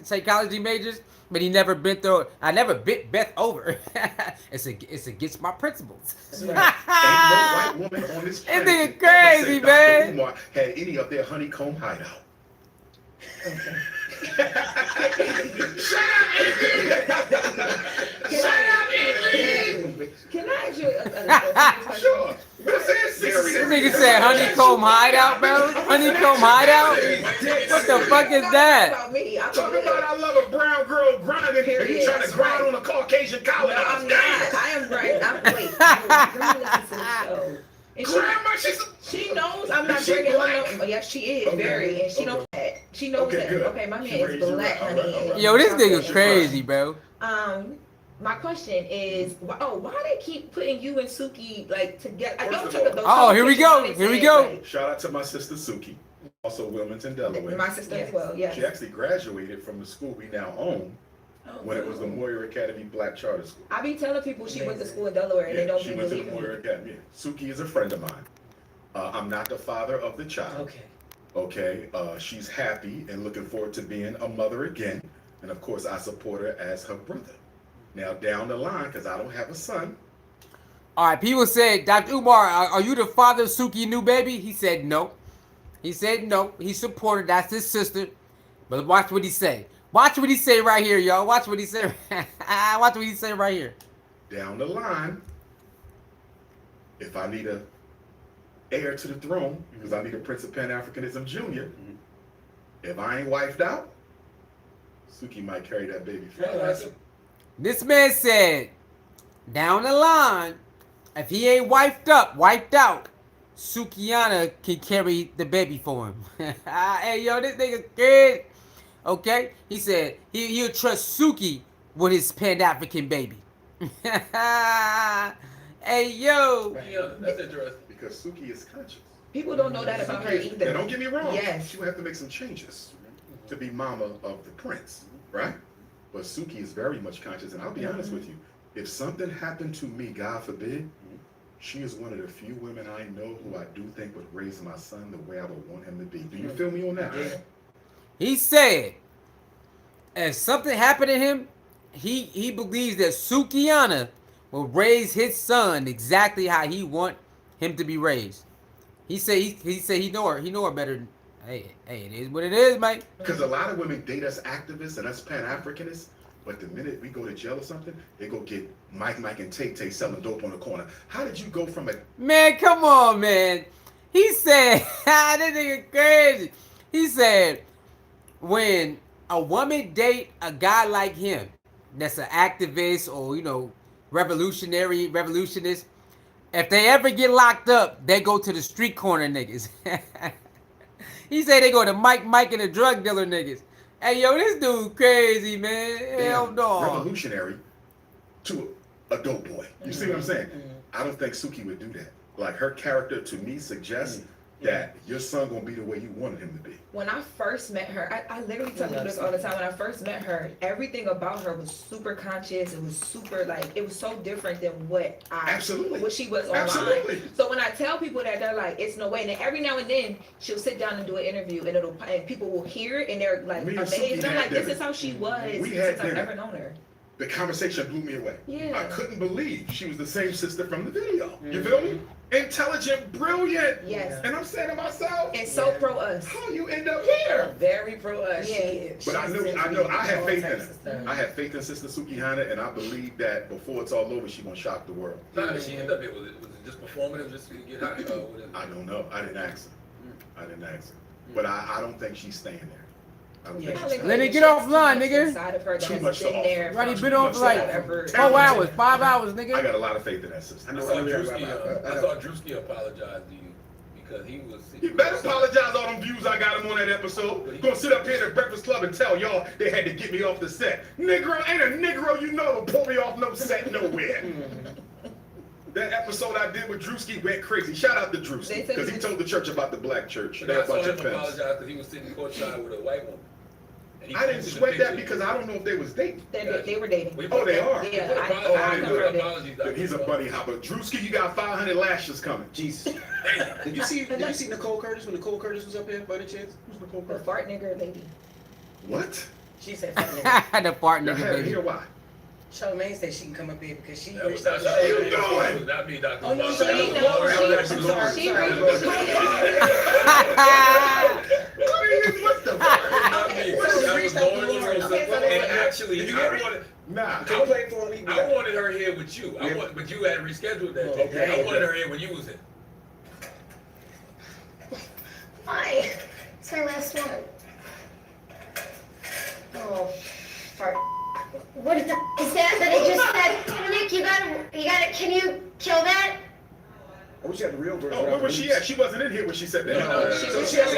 Speaker 1: psychology majors, but he never bent through. I never bent Beth over. It's against my principles.
Speaker 6: Ain't no white woman on this
Speaker 1: This
Speaker 6: planet
Speaker 1: nigga
Speaker 6: can ever
Speaker 1: crazy,
Speaker 6: say
Speaker 1: man.
Speaker 6: Dr. Umar had any of their honeycomb hideout. Shut up, Adrian!
Speaker 7: Can I ask you a question?
Speaker 6: Sure. This is
Speaker 1: This
Speaker 6: serious.
Speaker 1: nigga said honeycomb hideout, bro. Honeycomb hideout. What the fuck is that?
Speaker 7: About me. I'm
Speaker 6: Talk
Speaker 7: good.
Speaker 6: about I love a brown girl grinding here. You trying to grind on a Caucasian collar.
Speaker 7: No, I'm not. I am right. Wait. Let me listen to the show. And
Speaker 6: Grandma,
Speaker 7: she knows I'm not
Speaker 6: She
Speaker 7: breaking her
Speaker 6: black?
Speaker 7: no. Yes, she is
Speaker 6: Okay.
Speaker 7: very, and she knows that. She knows
Speaker 6: Okay,
Speaker 7: that.
Speaker 6: good.
Speaker 7: Okay, my
Speaker 6: She
Speaker 7: man is
Speaker 6: raised you
Speaker 7: black,
Speaker 6: right.
Speaker 7: honey.
Speaker 6: All right.
Speaker 7: and-
Speaker 1: Yo, this nigga crazy, bro.
Speaker 7: My question is, why they keep putting you and Suki like together? I
Speaker 6: First
Speaker 7: don't
Speaker 6: of
Speaker 7: take
Speaker 6: all-
Speaker 7: up those.
Speaker 1: Oh, here we go.
Speaker 7: conversations.
Speaker 1: Here we
Speaker 7: They
Speaker 1: go.
Speaker 7: said,
Speaker 6: Shout out to my sister Suki, also Wilmington, Delaware.
Speaker 7: My sister as well. Yes.
Speaker 6: She actually graduated from the school we now own when it was the Moyer Academy Black Charter School.
Speaker 7: I be telling people she went to school in Delaware and they
Speaker 6: Yeah,
Speaker 7: don't
Speaker 6: she
Speaker 7: be
Speaker 6: went to the
Speaker 7: believing
Speaker 6: Moyer
Speaker 7: me.
Speaker 6: Academy. Suki is a friend of mine. I'm not the father of the child.
Speaker 10: Okay.
Speaker 6: Okay, she's happy and looking forward to being a mother again. And of course, I support her as her brother. Now, down the line, because I don't have a son,
Speaker 1: All right, people said, Dr. Umar, are you the father of Suki's new baby? He said no. He said no. He supported. That's his sister. But watch what he say. Watch what he say right here, y'all. Watch what he say. Watch what he say right here.
Speaker 6: down the line, if I need a heir to the throne, because I need a Prince of Pan-Africanism Jr., if I ain't wifed out, Suki might carry that baby forward.
Speaker 1: This man said, down the line, if he ain't wiped out, Sukiana can carry the baby for him. Hey, yo, this nigga good. Okay? He said he'll trust Suki with his Pan-African baby. Hey, yo.
Speaker 5: Yeah, that's interesting.
Speaker 6: Because Suki is conscious.
Speaker 7: People don't know that about her
Speaker 6: Now,
Speaker 7: either.
Speaker 6: don't get me wrong.
Speaker 7: Yes.
Speaker 6: She would have to make some changes to be mama of the prince, right? But Suki is very much conscious, and I'll be honest with you. If something happened to me, God forbid, she is one of the few women I know who I do think would raise my son the way I would want him to be. Do you feel me on that?
Speaker 1: He said, if something happened to him, he believes that Sukiana will raise his son exactly how he want him to be raised. He said he know her better than, hey, it is what it is, mate.
Speaker 6: Because a lot of women date us activists and us Pan-Africanists, but the minute we go to jail or something, they go get Mike, and Tay selling dope on the corner. How did you go from a...
Speaker 1: Man, come on, man. He said, this nigga crazy. He said, when a woman date a guy like him, that's an activist or revolutionist, if they ever get locked up, they go to the street corner niggas. He said they go to Mike and the drug dealer niggas. Hey yo, this dude crazy, man. Hell no.
Speaker 6: Revolutionary to a dope boy. You see what I'm saying? I don't think Suki would do that. Like, her character to me suggests that your son gonna be the way you wanted him to be.
Speaker 7: When I first met her, I literally tell people this all the time. When I first met her, everything about her was super conscious. It was super it was so different than what she was online.
Speaker 6: Absolutely.
Speaker 7: So when I tell people that, they're like, it's no way. And then every now and then she'll sit down and do an interview, and people will hear it and they're like amazed. And I'm like, this is how she was since I've ever known her.
Speaker 6: The conversation blew me away.
Speaker 7: Yeah.
Speaker 6: I couldn't believe she was the same sister from the video. You feel me? Intelligent, brilliant.
Speaker 7: Yes.
Speaker 6: And I'm saying to myself,
Speaker 7: and so pro us.
Speaker 6: How you end up here?
Speaker 10: Very pro us.
Speaker 7: Yeah.
Speaker 6: But I have faith in her. I have faith in Sister Suki Hana, and I believe that before it's all over, she's gonna shock the world.
Speaker 5: How did she end up here? Was it just performative, just to get hot?
Speaker 6: I don't know. I didn't ask her. But I don't think she's staying there.
Speaker 1: Let it get offline, nigga.
Speaker 6: Too much to offer.
Speaker 1: Right, been on for like 4 hours, 5 hours, nigga.
Speaker 6: I got a lot of faith in that sister.
Speaker 5: I thought Drewski apologized to you because he was.
Speaker 6: You better apologize all them views I got him on that episode. You gonna sit up here at the Breakfast Club and tell y'all they had to get me off the set. Negro ain't a Negro you know to pull me off no set nowhere. That episode I did with Drewski went crazy. Shout out to Drewski because he told the church about the black church.
Speaker 5: I saw him apologize because he was sitting courtside with a white woman.
Speaker 6: I didn't sweat that because I don't know if they was dating.
Speaker 7: They were dating.
Speaker 6: Oh, they are?
Speaker 7: Yeah,
Speaker 6: I didn't do it. He's a buddy hopper. Drewski, you got 500 lashes coming.
Speaker 8: Jesus. Did you see Nicole Curtis when Nicole Curtis was up here by the chance? Who's Nicole
Speaker 7: The
Speaker 8: Curtis?
Speaker 7: fart nigger lady.
Speaker 6: What?
Speaker 10: She said fart nigger.
Speaker 1: The fart
Speaker 6: I
Speaker 1: nigga,
Speaker 6: had to
Speaker 1: baby.
Speaker 6: hear why.
Speaker 10: Charlamagne said she can come up here because she
Speaker 5: That was
Speaker 10: reached
Speaker 5: not
Speaker 10: out to
Speaker 6: What are you
Speaker 10: Charlamagne.
Speaker 6: doing?
Speaker 5: Not me, Dr.
Speaker 10: Oh, no,
Speaker 5: Umar.
Speaker 10: she
Speaker 7: She
Speaker 6: What the fuck?
Speaker 5: Not me. That was Lauren LaRosa. And actually, I wanted her here with you. But you had rescheduled that.
Speaker 10: Okay.
Speaker 5: I wanted her here when you was here.
Speaker 11: Why? It's our last one. Oh, fart. What is that I just said? Nick, you gotta, can you kill that?
Speaker 8: I wish you had the real version.
Speaker 6: Oh, where was she at? She wasn't in here when she said that.
Speaker 8: So she has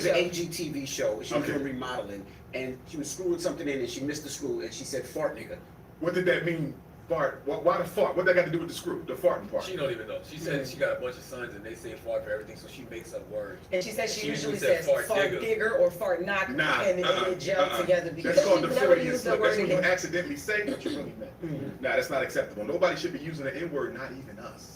Speaker 8: an AGTV show. She was doing remodeling, and she was screwing something in, and she missed the screw, and she said fart nigga.
Speaker 6: What did that mean? Fart? Why the fart? What that got to do with the screw? The farting part?
Speaker 5: She don't even know. She said she got a bunch of sons and they say fart for everything, so she makes up words.
Speaker 10: And she said she usually
Speaker 5: said
Speaker 10: says fart digger or fart knock, and it gels together because
Speaker 6: that's called the
Speaker 10: she never
Speaker 6: Freudian
Speaker 10: used the
Speaker 6: slip.
Speaker 10: word
Speaker 6: That's when you
Speaker 10: again.
Speaker 6: accidentally say what you really meant. Nah, that's not acceptable. Nobody should be using the N-word, not even us.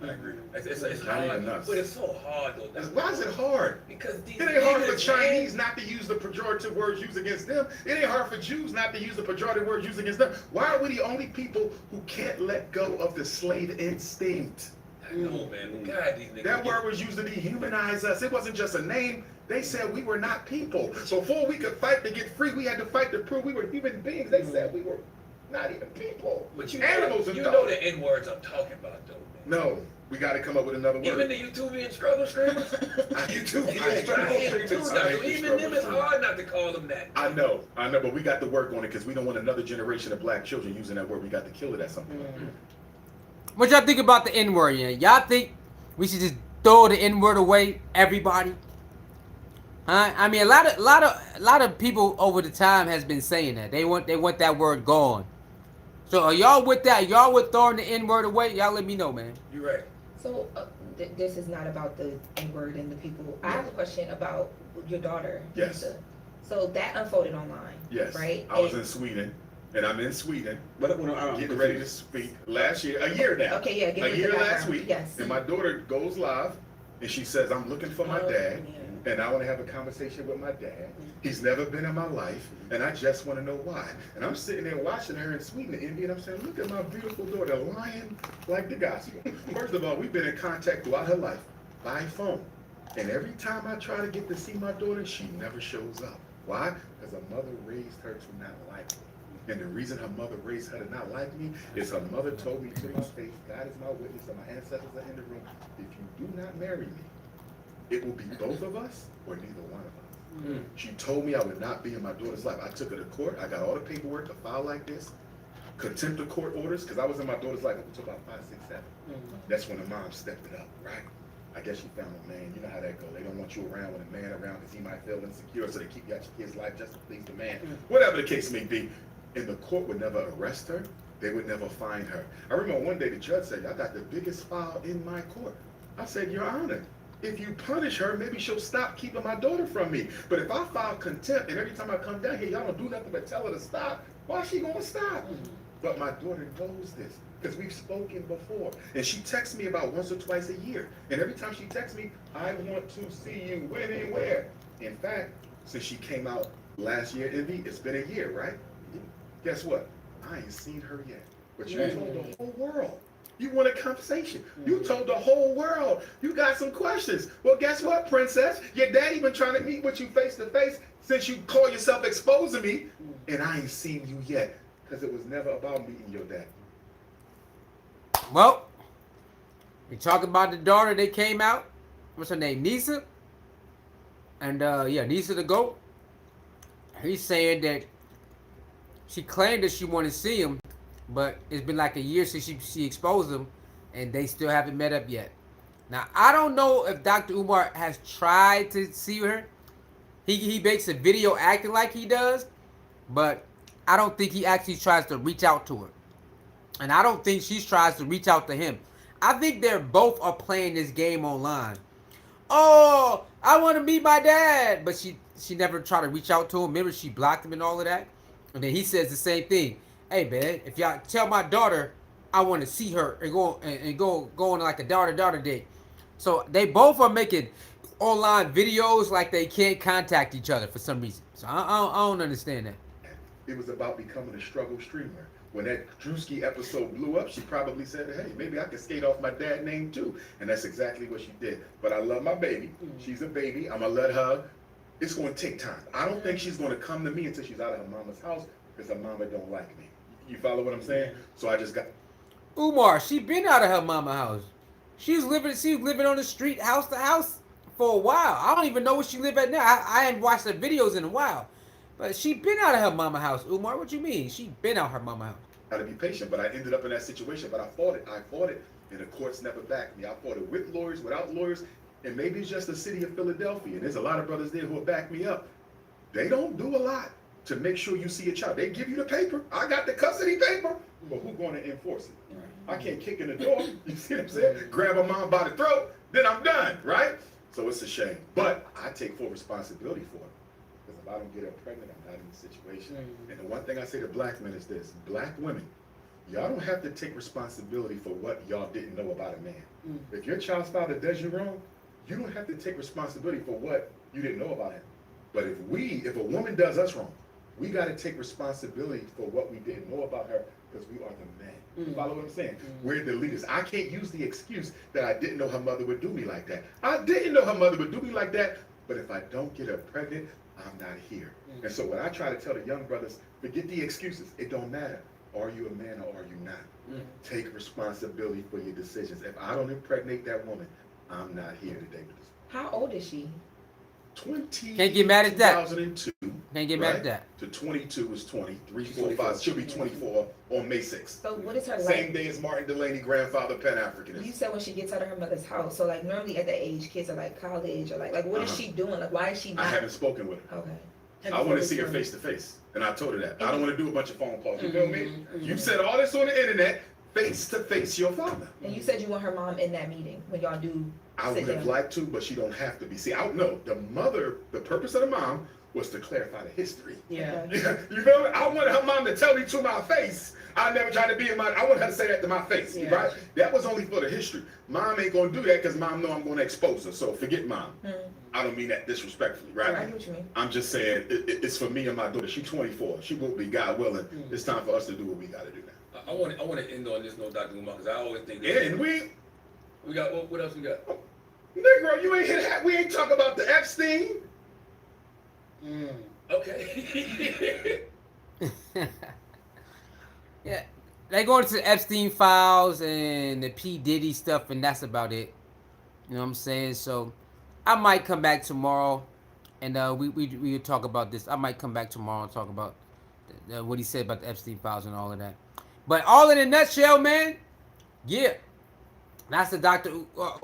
Speaker 5: I agree. It's
Speaker 6: Not
Speaker 5: hard,
Speaker 6: even us.
Speaker 5: but it's so hard though.
Speaker 6: Why is it hard?
Speaker 5: Because these
Speaker 6: It ain't hard for
Speaker 5: niggas,
Speaker 6: Chinese not to use the pejorative words used against them. It ain't hard for Jews not to use the pejorative words used against them. Why are we the only people who can't let go of the slave instinct?
Speaker 5: I know, man. God, these niggas.
Speaker 6: That word was used to dehumanize us. It wasn't just a name. They said we were not people. So before we could fight to get free, we had to fight to prove we were human beings. They said we were not even people.
Speaker 5: But you
Speaker 6: animals and
Speaker 5: know
Speaker 6: dogs.
Speaker 5: the N words I'm talking about, though, man.
Speaker 6: No, we got to come up with another word.
Speaker 5: Even the YouTubian struggle streamers.
Speaker 6: YouTubian
Speaker 5: Even them, it's hard not to call them that.
Speaker 6: I know, but we got to work on it because we don't want another generation of black children using that word. We got to kill it at some point.
Speaker 1: What y'all think about the N-word? Yeah, y'all think we should just throw the N-word away, everybody? Huh? I mean, a lot of people over the time has been saying that they want that word gone. So are y'all with that? Y'all with throwing the N-word away? Y'all let me know, man.
Speaker 5: You're right.
Speaker 7: So this is not about the N-word and the people. I have a question about your daughter.
Speaker 6: Yes.
Speaker 7: Lisa. So that unfolded online.
Speaker 6: Yes.
Speaker 7: Right.
Speaker 6: I was in Sweden, and I'm in Sweden. Getting ready to speak last year, a year now.
Speaker 7: Okay, yeah.
Speaker 6: A year last week.
Speaker 7: Yes.
Speaker 6: And my daughter goes live, and she says, "I'm looking for my dad." And I want to have a conversation with my dad. He's never been in my life, and I just want to know why. And I'm sitting there watching her in Sweden, India, and I'm saying, look at my beautiful daughter lying like the gospel. First of all, we've been in contact throughout her life by phone. And every time I try to get to see my daughter, she never shows up. Why? Because her mother raised her to not like me. And the reason her mother raised her to not like me is her mother told me to my face, God is my witness and my ancestors are in the room. If you do not marry me, it will be both of us or neither one of us. She told me I would not be in my daughter's life. I took her to court. I got all the paperwork to file like this. Contempt of court orders, because I was in my daughter's life up until about 5, 6, 7. That's when the mom stepped it up, right? I guess she found a man. You know how that goes. They don't want you around with a man around because he might feel insecure, so they keep you out your kid's life just to please the man. Whatever the case may be. And the court would never arrest her. They would never find her. I remember one day the judge said, "Y'all got the biggest file in my court." I said, "Your Honor, if you punish her, maybe she'll stop keeping my daughter from me. But if I file contempt and every time I come down here, y'all don't do nothing but tell her to stop, why is she gonna stop?" But my daughter knows this because we've spoken before. And she texts me about once or twice a year. And every time she texts me, "I want to see you when and where." In fact, since she came out last year, Envy, it's been a year, right? Guess what? I ain't seen her yet. But you told the whole world. You want a conversation. You told the whole world. You got some questions. Well, guess what, princess? Your daddy been trying to meet with you face to face since you call yourself exposing me. And I ain't seen you yet. Because it was never about meeting your dad.
Speaker 1: Well, we talk about the daughter that came out. What's her name? Nisa? And Nisa the GOAT. He's saying that she claimed that she wanted to see him, but it's been like a year since she exposed him, and they still haven't met up yet. Now, I don't know if Dr. Umar has tried to see her. He makes a video acting like he does, but I don't think he actually tries to reach out to her. And I don't think she tries to reach out to him. I think they're both are playing this game online. Oh, I want to meet my dad. But she never tried to reach out to him. Remember, she blocked him and all of that. And then he says the same thing. "Hey, man, if y'all tell my daughter I want to see her and go on like a daughter date." So they both are making online videos like they can't contact each other for some reason. So I don't understand that.
Speaker 6: It was about becoming a struggle streamer. When that Drewski episode blew up, she probably said, "Hey, maybe I could skate off my dad's name too." And that's exactly what she did. But I love my baby. She's a baby. I'm going to let her. It's going to take time. I don't think she's going to come to me until she's out of her mama's house because her mama don't like me. You follow what I'm saying? So I just got...
Speaker 1: Umar, she been out of her mama house. She's living on the street, house to house for a while. I don't even know where she live at now. I haven't watched her videos in a while. But she been out of her mama house. Umar, what you mean? She been out her mama house.
Speaker 6: Got to be patient, but I ended up in that situation. But I fought it, and the courts never backed me. I fought it with lawyers, without lawyers, and maybe it's just the city of Philadelphia. And there's a lot of brothers there who will back me up. They don't do a lot to make sure you see a child. They give you the paper. I got the custody paper, but who's going to enforce it? I can't kick in the door. You see what I'm saying? Grab a mom by the throat, then I'm done, right? So it's a shame, but I take full responsibility for it. Because if I don't get her pregnant, I'm not in the situation. And the one thing I say to black men is this: black women, y'all don't have to take responsibility for what y'all didn't know about a man. If your child's father does you wrong, you don't have to take responsibility for what you didn't know about him. But if a woman does us wrong, we got to take responsibility for what we didn't know about her because we are the men. You follow what I'm saying? We're the leaders. I can't use the excuse that I didn't know her mother would do me like that. I didn't know her mother would do me like that, but if I don't get her pregnant, I'm not here. And so what I try to tell the young brothers, forget the excuses. It don't matter. Are you a man or are you not? Take responsibility for your decisions. If I don't impregnate that woman, I'm not here today with this.
Speaker 7: How old is she?
Speaker 6: 20.
Speaker 1: Can't get mad at that.
Speaker 6: 2002.
Speaker 1: Can't get mad at that.
Speaker 6: To 22 is 20. 3, 4, 5. She'll be 24 on May 6th.
Speaker 7: So what is her
Speaker 6: Same day as Martin Delaney, grandfather, Pan-Africanist.
Speaker 7: You said when she gets out of her mother's house. So like normally at that age, kids are like college or like what is she doing? Like why is she not?
Speaker 6: I haven't spoken with her.
Speaker 7: Okay.
Speaker 6: I want to see her face to face. And I told her that. I don't want to do a bunch of phone calls. You feel me? You said all this on the internet, face to face your father.
Speaker 7: And you said you want her mom in that meeting when y'all do.
Speaker 6: I would have liked to, but she don't have to be. See, I don't know. The mother, the purpose of the mom was to clarify the history.
Speaker 10: Yeah.
Speaker 6: You feel me? I wanted her mom to tell me to my face. I never tried to be in my, I want her to say that to my face, right? That was only for the history. Mom ain't gonna do that because mom know I'm gonna expose her. So forget mom. I don't mean that disrespectfully, right?
Speaker 7: I get what you mean.
Speaker 6: I'm just saying it's for me and my daughter. She's 24. She will be, God willing. It's time for us to do what we gotta do now.
Speaker 5: I want to end on this note, Dr. Umar, because I always think.
Speaker 6: And we
Speaker 5: got what else we got?
Speaker 6: Negro, you ain't hit that. We ain't talk about the
Speaker 5: Okay.
Speaker 1: Yeah, they go into the Epstein files and the P Diddy stuff, and that's about it. You know what I'm saying? So I might come back tomorrow, and we talk about this. I might come back tomorrow and talk about what he said about the Epstein files and all of that. But all in a nutshell, man. Yeah, that's the Dr.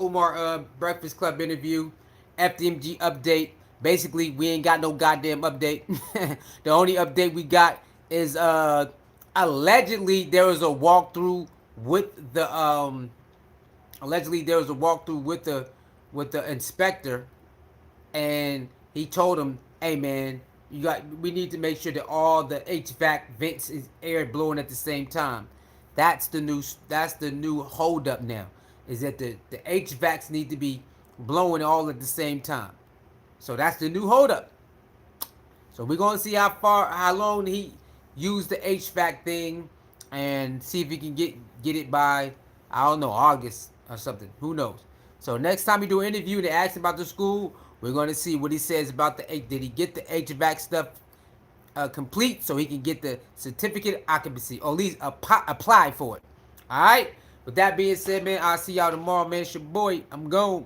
Speaker 1: Umar Breakfast Club interview, FDMG update. Basically, we ain't got no goddamn update. The only update we got is allegedly there was a walkthrough with the with the inspector, and he told him, "Hey man, we need to make sure that all the HVAC vents is air blowing at the same time." That's the new hold up now. Is that the HVACs need to be blowing all at the same time. So that's the new hold up. So we're gonna see how long he used the HVAC thing, and see if he can get it by, I don't know, August or something. Who knows? So next time we do an interview and they ask him about the school, we're gonna see what he says about did he get the HVAC stuff complete so he can get the certificate of occupancy, or at least apply for it. All right. With that being said, man, I'll see y'all tomorrow, man. It's your boy. I'm gone.